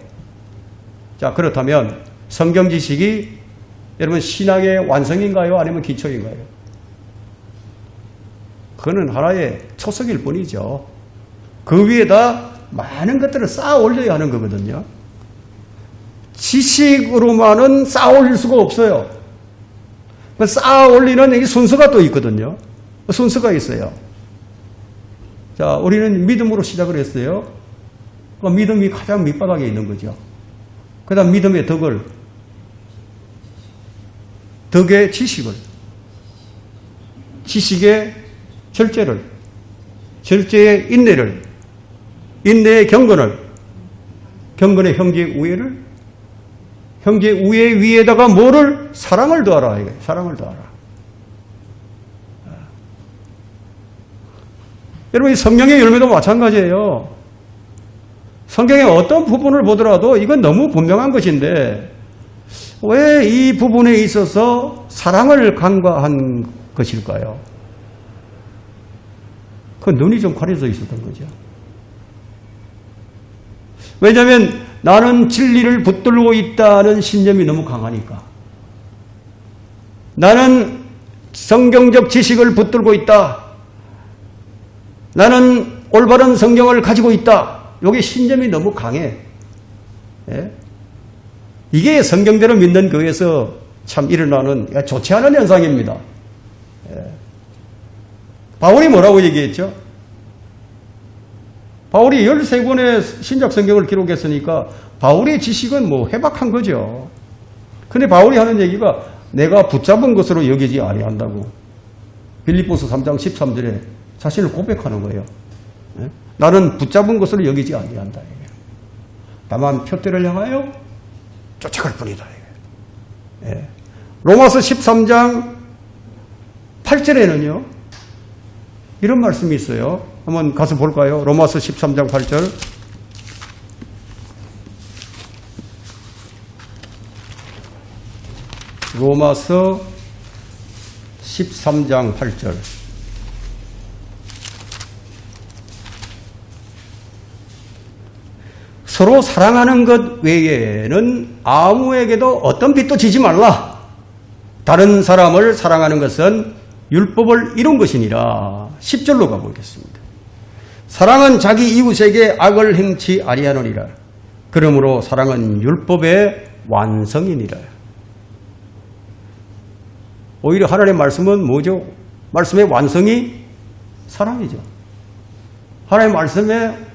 자, 그렇다면 성경 지식이 여러분 신앙의 완성인가요? 아니면 기초인가요? 그거는 하나의 초석일 뿐이죠. 그 위에다 많은 것들을 쌓아 올려야 하는 거거든요. 지식으로만은 쌓아 올릴 수가 없어요. 쌓아 올리는 이 순서가 또 있거든요. 순서가 있어요. 자, 우리는 믿음으로 시작을 했어요. 믿음이 가장 밑바닥에 있는 거죠. 그 다음 믿음의 덕의 지식을, 지식의 절제를, 절제의 인내를, 인내의 경건을, 경건의 형제 우애를, 형제 우애 위에다가 뭐를? 사랑을 더하라. 사랑을 더하라. 여러분, 이 성경의 열매도 마찬가지예요. 성경의 어떤 부분을 보더라도 이건 너무 분명한 것인데 왜 이 부분에 있어서 사랑을 간과한 것일까요? 그 눈이 좀 가려져 있었던 거죠. 왜냐하면 나는 진리를 붙들고 있다는 신념이 너무 강하니까. 나는 성경적 지식을 붙들고 있다. 나는 올바른 성경을 가지고 있다. 이게 신념이 너무 강해. 예? 이게 성경대로 믿는 교회에서 참 일어나는 좋지 않은 현상입니다. 예. 바울이 뭐라고 얘기했죠? 바울이 13권의 신약 성경을 기록했으니까 바울의 지식은 뭐 해박한 거죠. 근데 바울이 하는 얘기가 내가 붙잡은 것으로 여기지 아니한다고. 빌립보서 3장 13절에 자신을 고백하는 거예요. 예? 나는 붙잡은 것으로 여기지 아니한다. 다만 표대를 향하여 쫓아갈 뿐이다. 예. 로마서 13장 8절에는요. 이런 말씀이 있어요. 한번 가서 볼까요? 로마서 13장 8절. 로마서 13장 8절. 서로 사랑하는 것 외에는 아무에게도 어떤 빚도 지지 말라. 다른 사람을 사랑하는 것은 율법을 이룬 것이니라. 10절로 가보겠습니다. 사랑은 자기 이웃에게 악을 행치 아니하느니라. 그러므로 사랑은 율법의 완성이니라. 오히려 하나님의 말씀은 뭐죠? 말씀의 완성이 사랑이죠. 하나님의 말씀의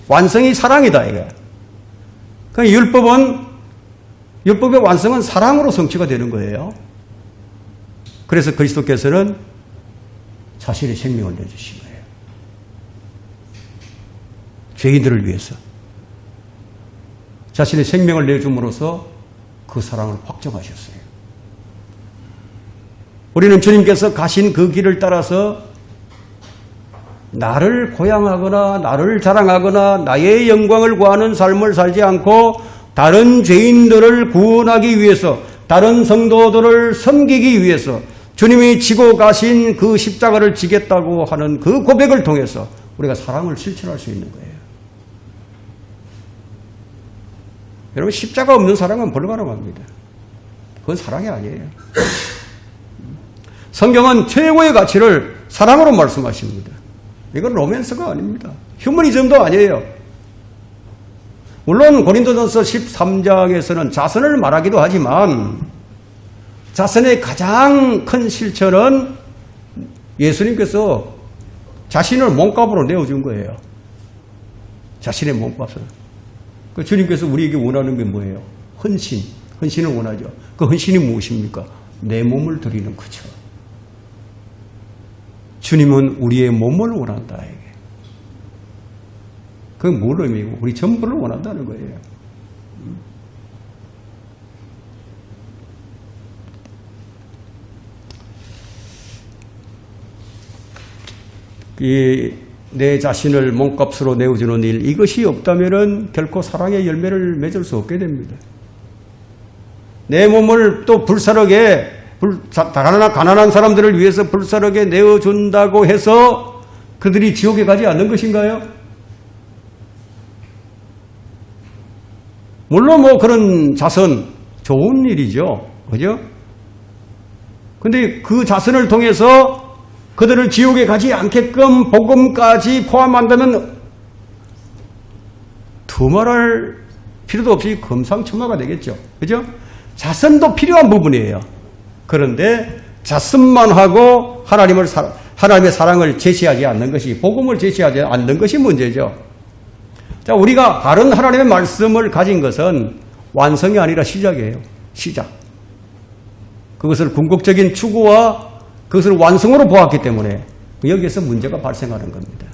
완성이 사랑이다. 이게. 그러니까 율법의 완성은 사랑으로 성취가 되는 거예요. 그래서 그리스도께서는 자신의 생명을 내주신 거예요. 죄인들을 위해서. 자신의 생명을 내줌으로써 그 사랑을 확정하셨어요. 우리는 주님께서 가신 그 길을 따라서 나를 고양하거나 나를 자랑하거나 나의 영광을 구하는 삶을 살지 않고 다른 죄인들을 구원하기 위해서, 다른 성도들을 섬기기 위해서 주님이 지고 가신 그 십자가를 지겠다고 하는 그 고백을 통해서 우리가 사랑을 실천할 수 있는 거예요. 여러분, 십자가 없는 사랑은 불가능합니다. 그건 사랑이 아니에요. 성경은 최고의 가치를 사랑으로 말씀하십니다. 이건 로맨스가 아닙니다. 휴머니즘도 아니에요. 물론 고린도전서 13장에서는 자선을 말하기도 하지만 자선의 가장 큰 실천은 예수님께서 자신을 몸값으로 내어준 거예요. 자신의 몸값을. 그 주님께서 우리에게 원하는 게 뭐예요? 헌신. 헌신을 원하죠. 그 헌신이 무엇입니까? 내 몸을 드리는 거죠. 주님은 우리의 몸을 원한다. 이게. 그건 뭘 의미고? 우리 전부를 원한다는 거예요. 내 자신을 몸값으로 내어주는 일, 이것이 없다면 결코 사랑의 열매를 맺을 수 없게 됩니다. 내 몸을 또 불사르게, 가난한 사람들을 위해서 불사르게 내어준다고 해서 그들이 지옥에 가지 않는 것인가요? 물론 뭐 그런 자선 좋은 일이죠. 그죠? 근데 그 자선을 통해서 그들을 지옥에 가지 않게끔 복음까지 포함한다면 두말할 필요도 없이 금상첨화가 되겠죠. 그죠? 자선도 필요한 부분이에요. 그런데 자선만 하고 하나님의 사랑을 제시하지 않는 것이, 복음을 제시하지 않는 것이 문제죠. 자, 우리가 바른 하나님의 말씀을 가진 것은 완성이 아니라 시작이에요. 시작. 그것을 궁극적인 추구와 그것을 완성으로 보았기 때문에 여기에서 문제가 발생하는 겁니다.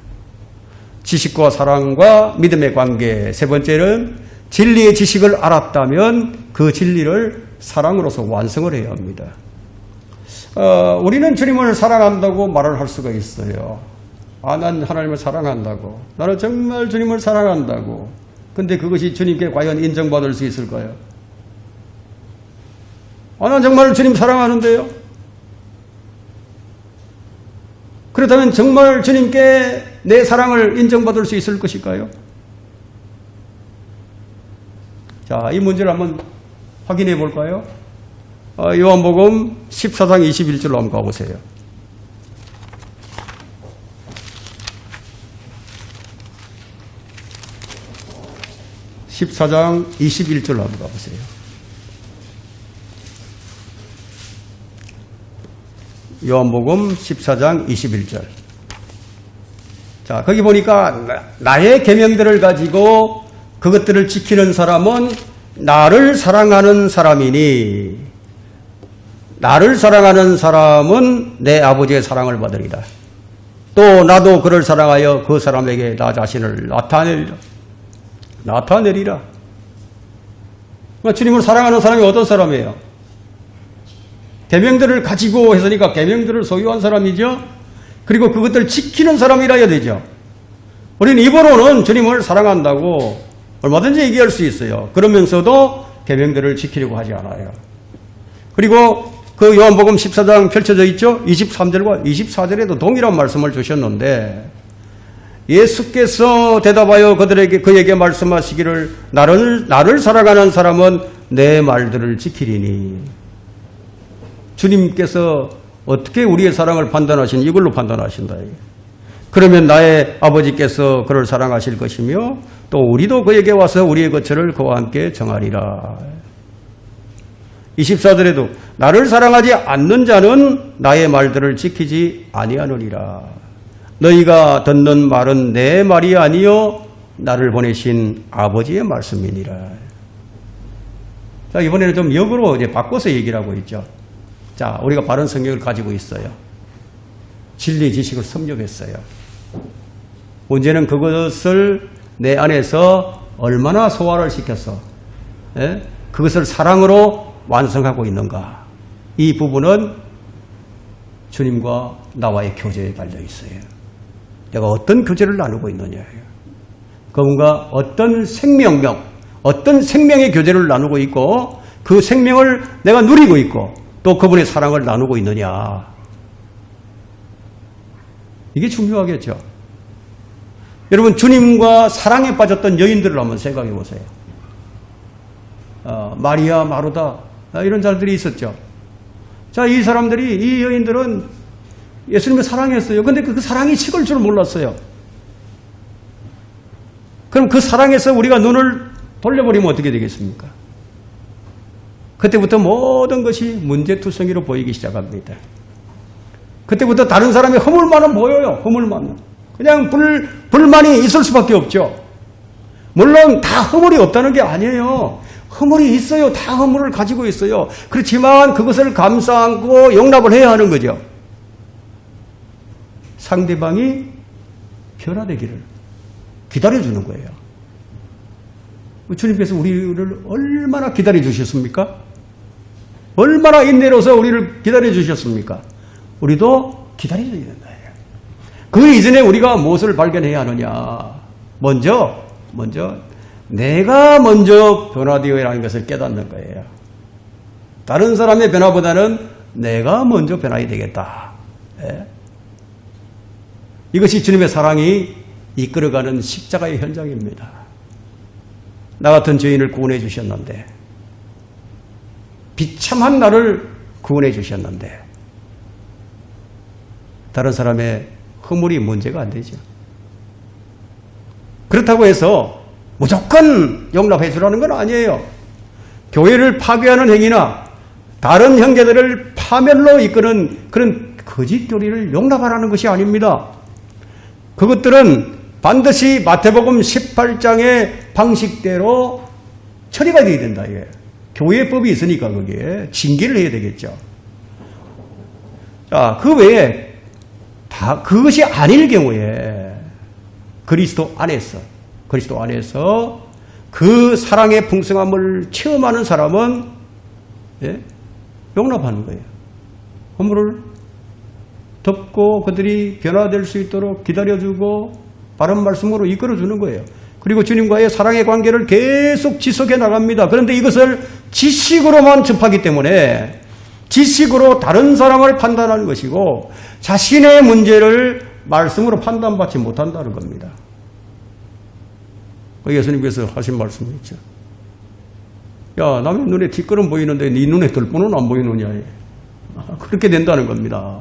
지식과 사랑과 믿음의 관계. 세 번째는 진리의 지식을 알았다면 그 진리를 사랑으로서 완성을 해야 합니다. 우리는 주님을 사랑한다고 말을 할 수가 있어요. 아, 난 하나님을 사랑한다고. 나는 정말 주님을 사랑한다고. 근데 그것이 주님께 과연 인정받을 수 있을까요? 아, 난 정말 주님 사랑하는데요. 그렇다면 정말 주님께 내 사랑을 인정받을 수 있을 것일까요? 자, 이 문제를 한번 확인해 볼까요? 요한복음 14장 21절로 한번 가보세요. (14장 21절로 한번 가보세요. 요한복음 14장 21절. 자, 거기 보니까 나의 계명들을 가지고 그것들을 지키는 사람은 나를 사랑하는 사람이니 나를 사랑하는 사람은 내 아버지의 사랑을 받으리라. 또 나도 그를 사랑하여 그 사람에게 나 자신을 나타내리라. 그러니까 주님을 사랑하는 사람이 어떤 사람이에요? 계명들을 가지고 했으니까 계명들을 소유한 사람이죠. 그리고 그것들을 지키는 사람이라 해야 되죠. 우리는 입으로는 주님을 사랑한다고 얼마든지 얘기할 수 있어요. 그러면서도 계명들을 지키려고 하지 않아요. 그리고 그 요한복음 14장 펼쳐져 있죠. 23절과 24절에도 동일한 말씀을 주셨는데 예수께서 대답하여 그에게 말씀하시기를 나를 사랑하는 사람은 내 말들을 지키리니. 주님께서 어떻게 우리의 사랑을 판단하시니? 이걸로 판단하신다. 그러면 나의 아버지께서 그를 사랑하실 것이며 또 우리도 그에게 와서 우리의 거처를 그와 함께 정하리라. 24절에도 나를 사랑하지 않는 자는 나의 말들을 지키지 아니하느니라. 너희가 듣는 말은 내 말이 아니요 나를 보내신 아버지의 말씀이니라. 자, 이번에는 좀 역으로 이제 바꿔서 얘기를 하고 있죠. 자, 우리가 바른 성경을 가지고 있어요. 진리 지식을 섭렵했어요. 문제는 그것을 내 안에서 얼마나 소화를 시켜서 그것을 사랑으로 완성하고 있는가. 이 부분은 주님과 나와의 교제에 달려 있어요. 내가 어떤 교제를 나누고 있느냐. 그분과 어떤 생명력, 어떤 생명의 교제를 나누고 있고 그 생명을 내가 누리고 있고 또 그분의 사랑을 나누고 있느냐. 이게 중요하겠죠. 여러분, 주님과 사랑에 빠졌던 여인들을 한번 생각해 보세요. 마리아, 마르다 이런 자들이 있었죠. 자, 이 사람들이, 이 여인들은 예수님을 사랑했어요. 근데 그 사랑이 식을 줄 몰랐어요. 그럼 그 사랑에서 우리가 눈을 돌려버리면 어떻게 되겠습니까? 그때부터 모든 것이 문제투성이로 보이기 시작합니다. 그때부터 다른 사람의 허물만은 보여요. 허물만은. 그냥 불만이 있을 수밖에 없죠. 물론 다 허물이 없다는 게 아니에요. 허물이 있어요. 다 허물을 가지고 있어요. 그렇지만 그것을 감싸 안고 용납을 해야 하는 거죠. 상대방이 변화되기를 기다려주는 거예요. 주님께서 우리를 얼마나 기다려주셨습니까? 얼마나 인내로서 우리를 기다려주셨습니까? 우리도 기다려야 된다. 그 이전에 우리가 무엇을 발견해야 하느냐? 먼저 내가 먼저 변화되어야 하는 것을 깨닫는 거예요. 다른 사람의 변화보다는 내가 먼저 변화해야 되겠다. 예? 이것이 주님의 사랑이 이끌어가는 십자가의 현장입니다. 나 같은 죄인을 구원해 주셨는데, 비참한 나를 구원해 주셨는데, 다른 사람의 허물이 문제가 안 되죠. 그렇다고 해서 무조건 용납해 주라는 건 아니에요. 교회를 파괴하는 행위나 다른 형제들을 파멸로 이끄는 그런 거짓 교리를 용납하라는 것이 아닙니다. 그것들은 반드시 마태복음 18장의 방식대로 처리가 되어야 된다. 이게. 교회법이 있으니까 거기에 징계를 해야 되겠죠. 자, 그 외에 그것이 아닐 경우에 그리스도 안에서 그 사랑의 풍성함을 체험하는 사람은 용납하는 거예요. 허물을 듣고 그들이 변화될 수 있도록 기다려주고 바른 말씀으로 이끌어주는 거예요. 그리고 주님과의 사랑의 관계를 계속 지속해 나갑니다. 그런데 이것을 지식으로만 접하기 때문에 지식으로 다른 사람을 판단하는 것이고 자신의 문제를 말씀으로 판단받지 못한다는 겁니다. 예수님께서 하신 말씀이 있죠. 야, 남의 눈에 티끌은 보이는데 네 눈에 들보는 안 보이느냐. 그렇게 된다는 겁니다.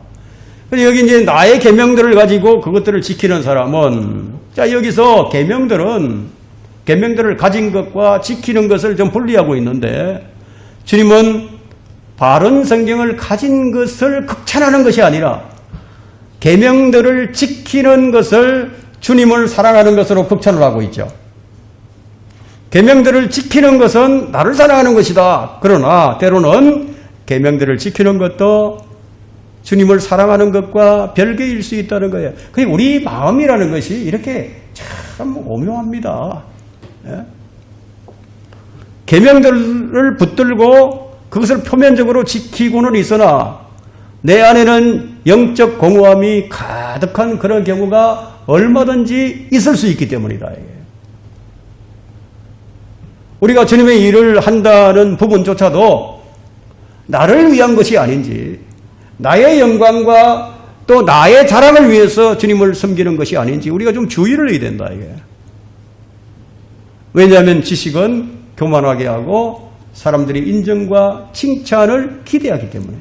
여기 이제 나의 계명들을 가지고 그것들을 지키는 사람은, 자, 여기서 계명들을 가진 것과 지키는 것을 좀 분리하고 있는데, 주님은 바른 성경을 가진 것을 극찬하는 것이 아니라 계명들을 지키는 것을 주님을 사랑하는 것으로 극찬을 하고 있죠. 계명들을 지키는 것은 나를 사랑하는 것이다. 그러나 때로는 계명들을 지키는 것도 주님을 사랑하는 것과 별개일 수 있다는 거예요. 그게 우리 마음이라는 것이 이렇게 참 오묘합니다. 예? 계명들을 붙들고 그것을 표면적으로 지키고는 있으나 내 안에는 영적 공허함이 가득한 그런 경우가 얼마든지 있을 수 있기 때문이다. 우리가 주님의 일을 한다는 부분조차도 나를 위한 것이 아닌지, 나의 영광과 또 나의 자랑을 위해서 주님을 섬기는 것이 아닌지 우리가 좀 주의를 해야 된다. 이게. 왜냐하면 지식은 교만하게 하고 사람들이 인정과 칭찬을 기대하기 때문에.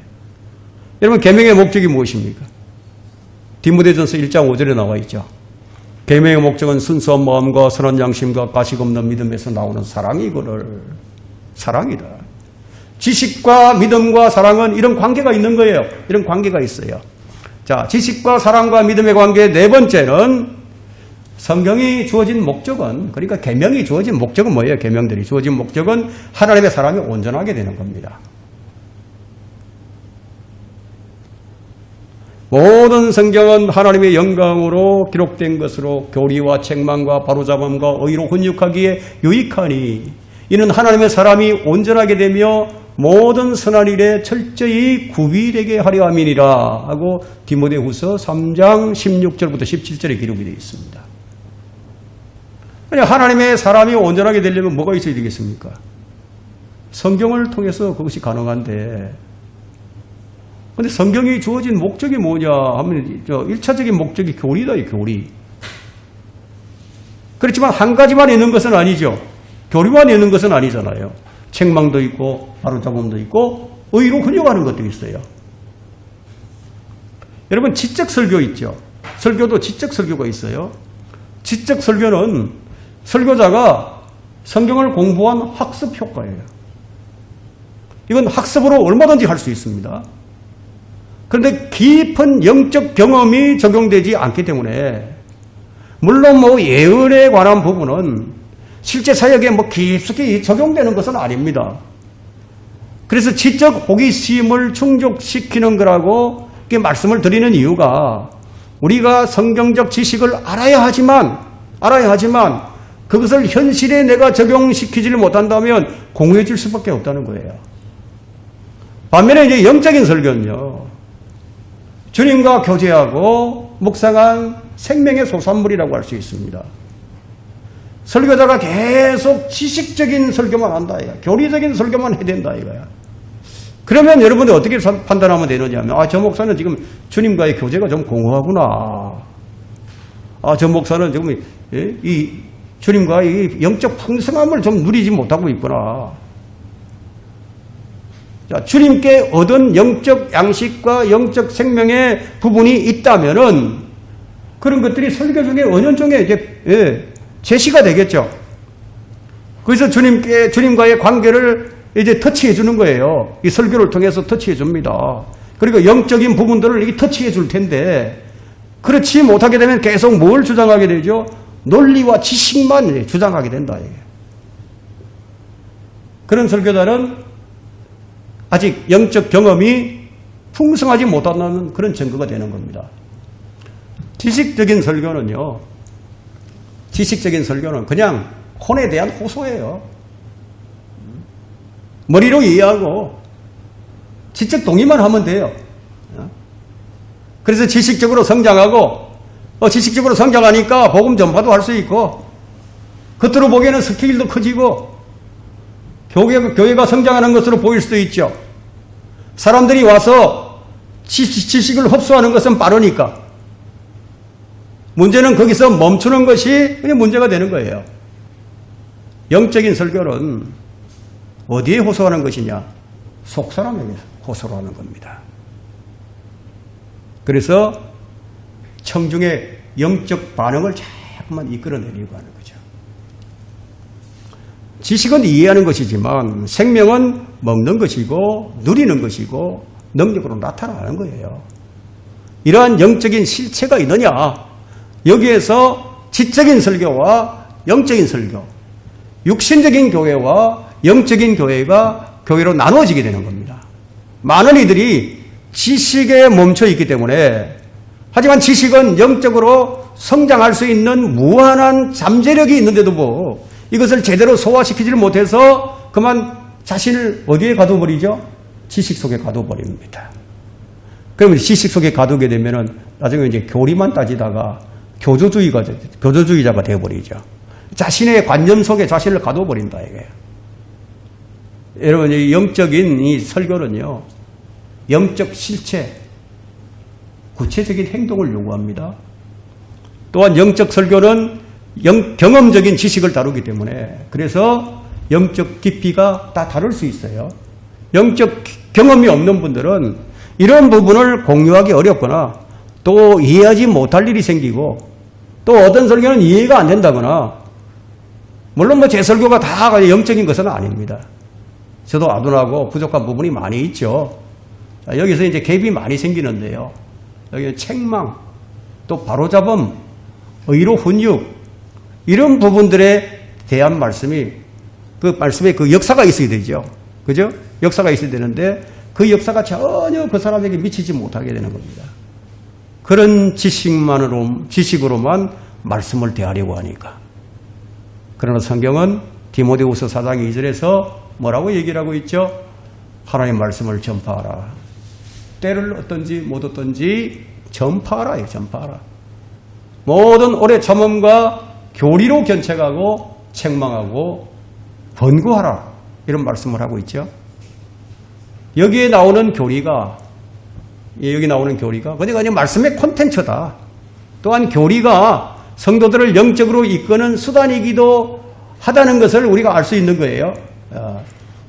여러분, 계명의 목적이 무엇입니까? 디모데전서 1장 5절에 나와 있죠. 계명의 목적은 순수한 마음과 선한 양심과 가식 없는 믿음에서 나오는 사랑이거늘. 사랑이다. 지식과 믿음과 사랑은 이런 관계가 있는 거예요. 이런 관계가 있어요. 자, 지식과 사랑과 믿음의 관계 네 번째는 성경이 주어진 목적은, 그러니까 계명이 주어진 목적은 뭐예요? 계명들이 주어진 목적은 하나님의 사람이 온전하게 되는 겁니다. 모든 성경은 하나님의 영광으로 기록된 것으로 교리와 책망과 바로잡음과 의로 훈육하기에 유익하니 이는 하나님의 사람이 온전하게 되며 모든 선한 일에 철저히 구비되게 하려 함이니라 하고 디모데후서 3장 16절부터 17절에 기록이 되어 있습니다. 하나님의 사람이 온전하게 되려면 뭐가 있어야 되겠습니까? 성경을 통해서 그것이 가능한데, 근데 성경이 주어진 목적이 뭐냐 하면 1차적인 목적이 교리다. 교리. 그렇지만 한 가지만 있는 것은 아니죠. 교리만 있는 것은 아니잖아요. 책망도 있고 바로잡음도 있고 의로 훈육하는 것도 있어요. 여러분, 지적 설교 있죠. 설교도 지적 설교가 있어요. 지적 설교는 설교자가 성경을 공부한 학습 효과예요. 이건 학습으로 얼마든지 할 수 있습니다. 그런데 깊은 영적 경험이 적용되지 않기 때문에, 물론 예언에 관한 부분은 실제 사역에 깊숙이 적용되는 것은 아닙니다. 그래서 지적 호기심을 충족시키는 거라고 말씀을 드리는 이유가, 우리가 성경적 지식을 알아야 하지만 그것을 현실에 내가 적용시키지를 못한다면 공허해질 수밖에 없다는 거예요. 반면에 이제 영적인 설교는요, 주님과 교제하고 묵상한 생명의 소산물이라고 할 수 있습니다. 설교자가 계속 지식적인 설교만 한다. 교리적인 설교만 해야 된다. 이거야. 그러면 여러분들 어떻게 판단하면 되느냐면, 저 목사는 지금 주님과의 교제가 좀 공허하구나. 저 목사는 지금 이 주님과의 영적 풍성함을 좀 누리지 못하고 있구나. 자, 주님께 얻은 영적 양식과 영적 생명의 부분이 있다면은 그런 것들이 설교 중에 은연중에 이제 제시가 되겠죠. 그래서 주님과의 관계를 이제 터치해 주는 거예요. 이 설교를 통해서 터치해 줍니다. 그리고 영적인 부분들을 터치해 줄 텐데, 그렇지 못하게 되면 계속 뭘 주장하게 되죠? 논리와 지식만 주장하게 된다. 그런 설교자는 아직 영적 경험이 풍성하지 못한다는 그런 증거가 되는 겁니다. 지식적인 설교는 그냥 혼에 대한 호소예요. 머리로 이해하고 지적 동의만 하면 돼요. 그래서 지식적으로 성장하고, 지식적으로 성장하니까 복음 전파도 할 수 있고, 겉으로 보기에는 스케일도 커지고, 교회가 성장하는 것으로 보일 수도 있죠. 사람들이 와서 지식을 흡수하는 것은 빠르니까. 문제는 거기서 멈추는 것이 그냥 문제가 되는 거예요. 영적인 설교는 어디에 호소하는 것이냐? 속 사람에게 호소하는 겁니다. 그래서 청중의 영적 반응을 자꾸만 이끌어내려고 하는 거죠. 지식은 이해하는 것이지만 생명은 먹는 것이고 누리는 것이고 능력으로 나타나는 거예요. 이러한 영적인 실체가 있느냐? 여기에서 지적인 설교와 영적인 설교, 육신적인 교회와 영적인 교회가 교회로 나누어지게 되는 겁니다. 많은 이들이 지식에 멈춰 있기 때문에, 하지만 지식은 영적으로 성장할 수 있는 무한한 잠재력이 있는데도 뭐 이것을 제대로 소화시키지를 못해서 그만 자신을 어디에 가둬버리죠? 지식 속에 가둬버립니다. 그러면 지식 속에 가두게 되면은 나중에 이제 교리만 따지다가 교조주의자가 되어버리죠. 자신의 관념 속에 자신을 가둬버린다, 이게. 여러분, 이 영적인 이 설교는요, 영적 실체, 구체적인 행동을 요구합니다. 또한 영적 설교는 경험적인 지식을 다루기 때문에, 그래서 영적 깊이가 다 다를 수 있어요. 영적 경험이 없는 분들은 이런 부분을 공유하기 어렵거나 또 이해하지 못할 일이 생기고, 또 어떤 설교는 이해가 안 된다거나, 물론 뭐 제 설교가 다 영적인 것은 아닙니다. 저도 아둔하고 부족한 부분이 많이 있죠. 자, 여기서 이제 갭이 많이 생기는데요. 여기 책망, 또 바로잡음, 의로 훈육, 이런 부분들에 대한 말씀이, 그 말씀에 그 역사가 있어야 되죠. 그죠? 역사가 있어야 되는데 그 역사가 전혀 그 사람에게 미치지 못하게 되는 겁니다. 그런 지식으로만 말씀을 대하려고 하니까. 그러나 성경은 디모데후서 4장 2절에서 뭐라고 얘기를 하고 있죠? 하나님의 말씀을 전파하라. 때를 얻든지 못 얻든지 전파하라. 전파하라. 모든 오래 참음과 교리로 견책하고 책망하고 번구하라. 이런 말씀을 하고 있죠. 여기 나오는 교리가 그냥 말씀의 콘텐츠다. 또한 교리가 성도들을 영적으로 이끄는 수단이기도 하다는 것을 우리가 알 수 있는 거예요.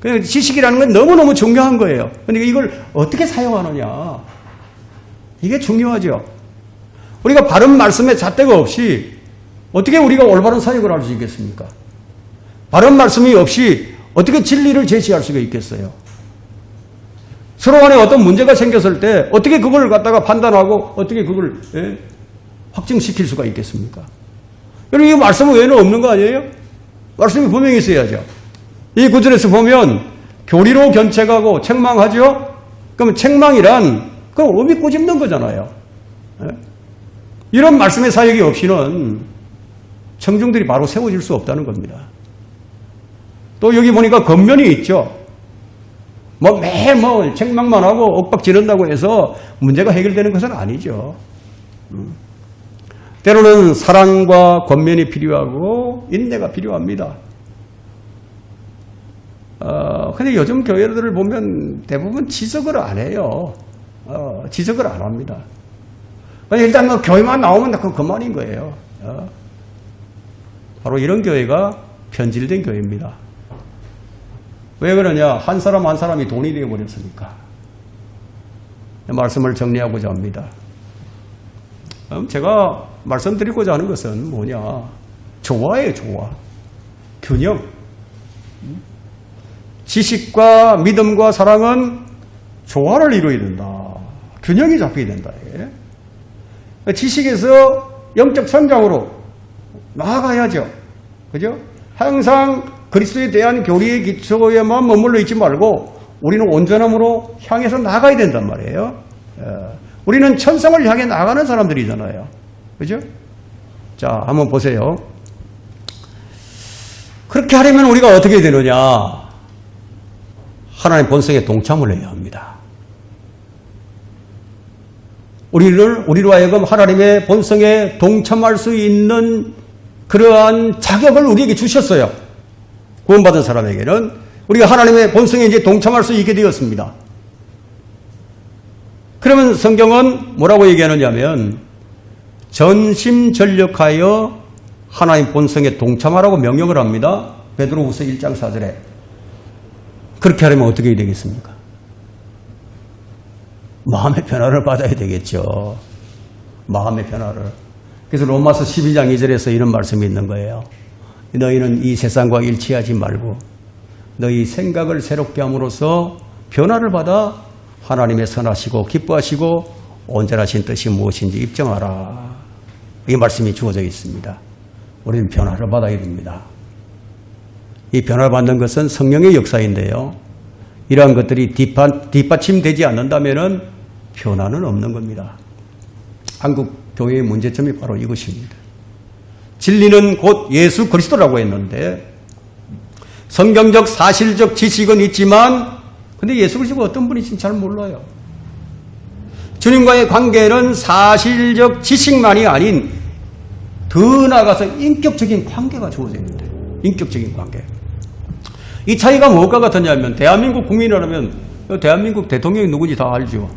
그러니까 지식이라는 건 너무너무 중요한 거예요. 그런데 이걸 어떻게 사용하느냐, 이게 중요하죠. 우리가 바른 말씀에 잣대가 없이 어떻게 우리가 올바른 사역을 할 수 있겠습니까? 바른 말씀이 없이 어떻게 진리를 제시할 수가 있겠어요? 서로 간에 어떤 문제가 생겼을 때 어떻게 그걸 갖다가 판단하고 어떻게 그걸 확증시킬 수가 있겠습니까? 여러분, 이 말씀 외에는 없는 거 아니에요? 말씀이 분명히 있어야죠. 이 구절에서 보면 교리로 견책하고 책망하죠? 그러면 책망이란 그럼 어미 꼬집는 거잖아요. 이런 말씀의 사역이 없이는 청중들이 바로 세워질 수 없다는 겁니다. 또 여기 보니까 겉면이 있죠. 매일 책망만 하고 엇박 지른다고 해서 문제가 해결되는 것은 아니죠. 때로는 사랑과 권면이 필요하고 인내가 필요합니다. 근데 요즘 교회들을 보면 대부분 지적을 안 해요. 지적을 안 합니다. 일단 교회만 나오면 그만인 거예요. 바로 이런 교회가 변질된 교회입니다. 왜 그러냐? 한 사람 한 사람이 돈이 되어버렸으니까. 말씀을 정리하고자 합니다. 제가 말씀드리고자 하는 것은 뭐냐? 조화예요, 조화. 균형. 지식과 믿음과 사랑은 조화를 이루어야 된다. 균형이 잡혀야 된다. 지식에서 영적 성장으로 나아가야죠. 그죠? 항상 그리스도에 대한 교리의 기초에만 머물러 있지 말고 우리는 온전함으로 향해서 나가야 된단 말이에요. 우리는 천성을 향해 나가는 사람들이잖아요. 그죠? 자, 한번 보세요. 그렇게 하려면 우리가 어떻게 되느냐? 하나님의 본성에 동참을 해야 합니다. 우리로 하여금 하나님의 본성에 동참할 수 있는 그러한 자격을 우리에게 주셨어요. 구원받은 사람에게는 우리가 하나님의 본성에 이제 동참할 수 있게 되었습니다. 그러면 성경은 뭐라고 얘기하느냐면 전심전력하여 하나님 본성에 동참하라고 명령을 합니다. 베드로후서 1장 4절에. 그렇게 하려면 어떻게 해야 되겠습니까? 마음의 변화를 받아야 되겠죠. 마음의 변화를. 그래서 로마서 12장 2절에서 이런 말씀이 있는 거예요. 너희는 이 세상과 일치하지 말고 너희 생각을 새롭게 함으로써 변화를 받아 하나님의 선하시고 기뻐하시고 온전하신 뜻이 무엇인지 입증하라. 이 말씀이 주어져 있습니다. 우리는 변화를 받아야 됩니다. 이 변화를 받는 것은 성령의 역사인데요. 이러한 것들이 뒷받침되지 않는다면 변화는 없는 겁니다. 한국 교회의 문제점이 바로 이것입니다. 진리는 곧 예수 그리스도라고 했는데 성경적 사실적 지식은 있지만 근데 예수 그리스도가 어떤 분인지 잘 몰라요. 주님과의 관계는 사실적 지식만이 아닌 더 나아가서 인격적인 관계가 주어져 있는데 인격적인 관계. 이 차이가 뭐가 같았냐면 대한민국 국민이라면 대한민국 대통령이 누군지 다 알죠.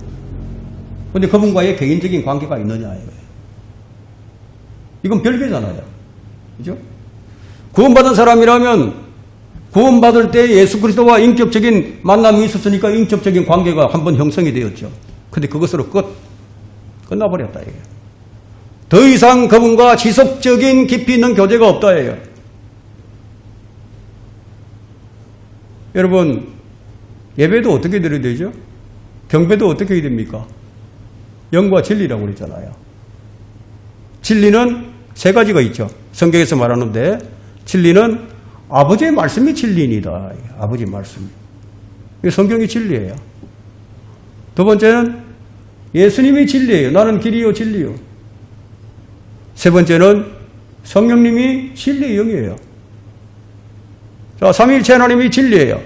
그런데 그분과의 개인적인 관계가 있느냐 이거예요. 이건 별개잖아요. 그죠? 구원받은 사람이라면 구원받을 때 예수 그리스도와 인격적인 만남이 있었으니까 인격적인 관계가 한번 형성이 되었죠. 근데 그것으로 끝나버렸다 이게. 더 이상 그분과 지속적인 깊이 있는 교제가 없다 이게요. 여러분 예배도 어떻게 드려야 되죠? 경배도 어떻게 해야 됩니까? 영과 진리라고 그랬잖아요. 진리는 세 가지가 있죠. 성경에서 말하는데 진리는 아버지의 말씀이 진리입니다. 아버지의 말씀. 성경이 진리예요. 두 번째는 예수님이 진리예요. 나는 길이요 진리요. 세 번째는 성령님이 진리의 영이에요. 자, 삼위일체 하나님이 진리예요.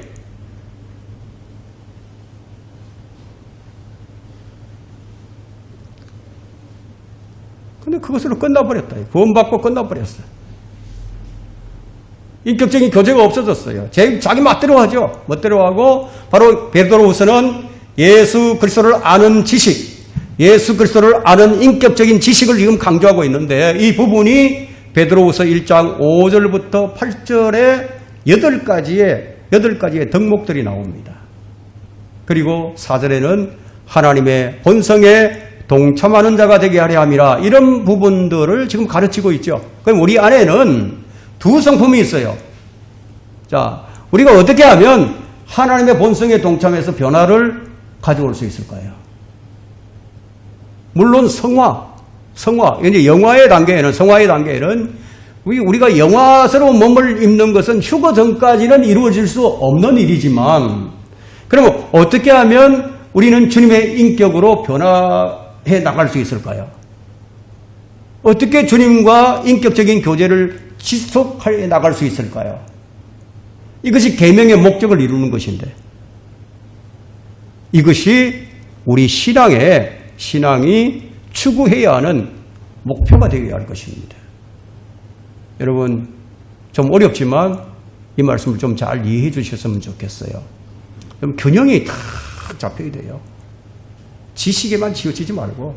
근데 그것으로 끝나버렸다. 구원받고 끝나버렸어요. 인격적인 교제가 없어졌어요. 자기 멋대로 하죠. 멋대로 하고 바로 베드로후서는 예수 그리스도를 아는 지식, 예수 그리스도를 아는 인격적인 지식을 지금 강조하고 있는데 이 부분이 베드로후서 1장 5절부터 8절에 8가지의 덕목들이 나옵니다. 그리고 4절에는 하나님의 본성에 동참하는 자가 되게 하려 함이라 이런 부분들을 지금 가르치고 있죠. 그럼 우리 안에는 두 성품이 있어요. 자, 우리가 어떻게 하면 하나님의 본성에 동참해서 변화를 가져올 수 있을까요? 물론 성화, 이제 성화의 단계에는 우리가 영화스러운 몸을 입는 것은 휴거 전까지는 이루어질 수 없는 일이지만 그러면 어떻게 하면 우리는 주님의 인격으로 변화해 나갈 수 있을까요? 어떻게 주님과 인격적인 교제를 지속해 나갈 수 있을까요? 이것이 계명의 목적을 이루는 것인데 이것이 우리 신앙이 추구해야 하는 목표가 되어야 할 것입니다. 여러분 좀 어렵지만 이 말씀을 좀 잘 이해해 주셨으면 좋겠어요. 좀 균형이 딱 잡혀야 돼요. 지식에만 치우치지 말고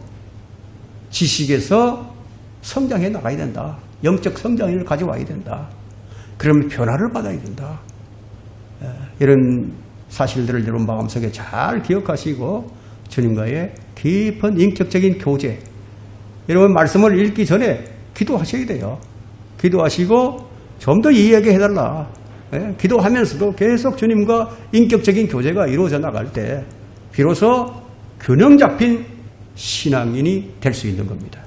지식에서 성장해 나가야 된다. 영적 성장을 가져와야 된다. 그러면 변화를 받아야 된다. 이런 사실들을 여러분 마음속에 잘 기억하시고 주님과의 깊은 인격적인 교제, 여러분 말씀을 읽기 전에 기도하셔야 돼요. 기도하시고 좀 더 이해하게 해달라. 기도하면서도 계속 주님과 인격적인 교제가 이루어져 나갈 때 비로소 균형 잡힌 신앙인이 될 수 있는 겁니다.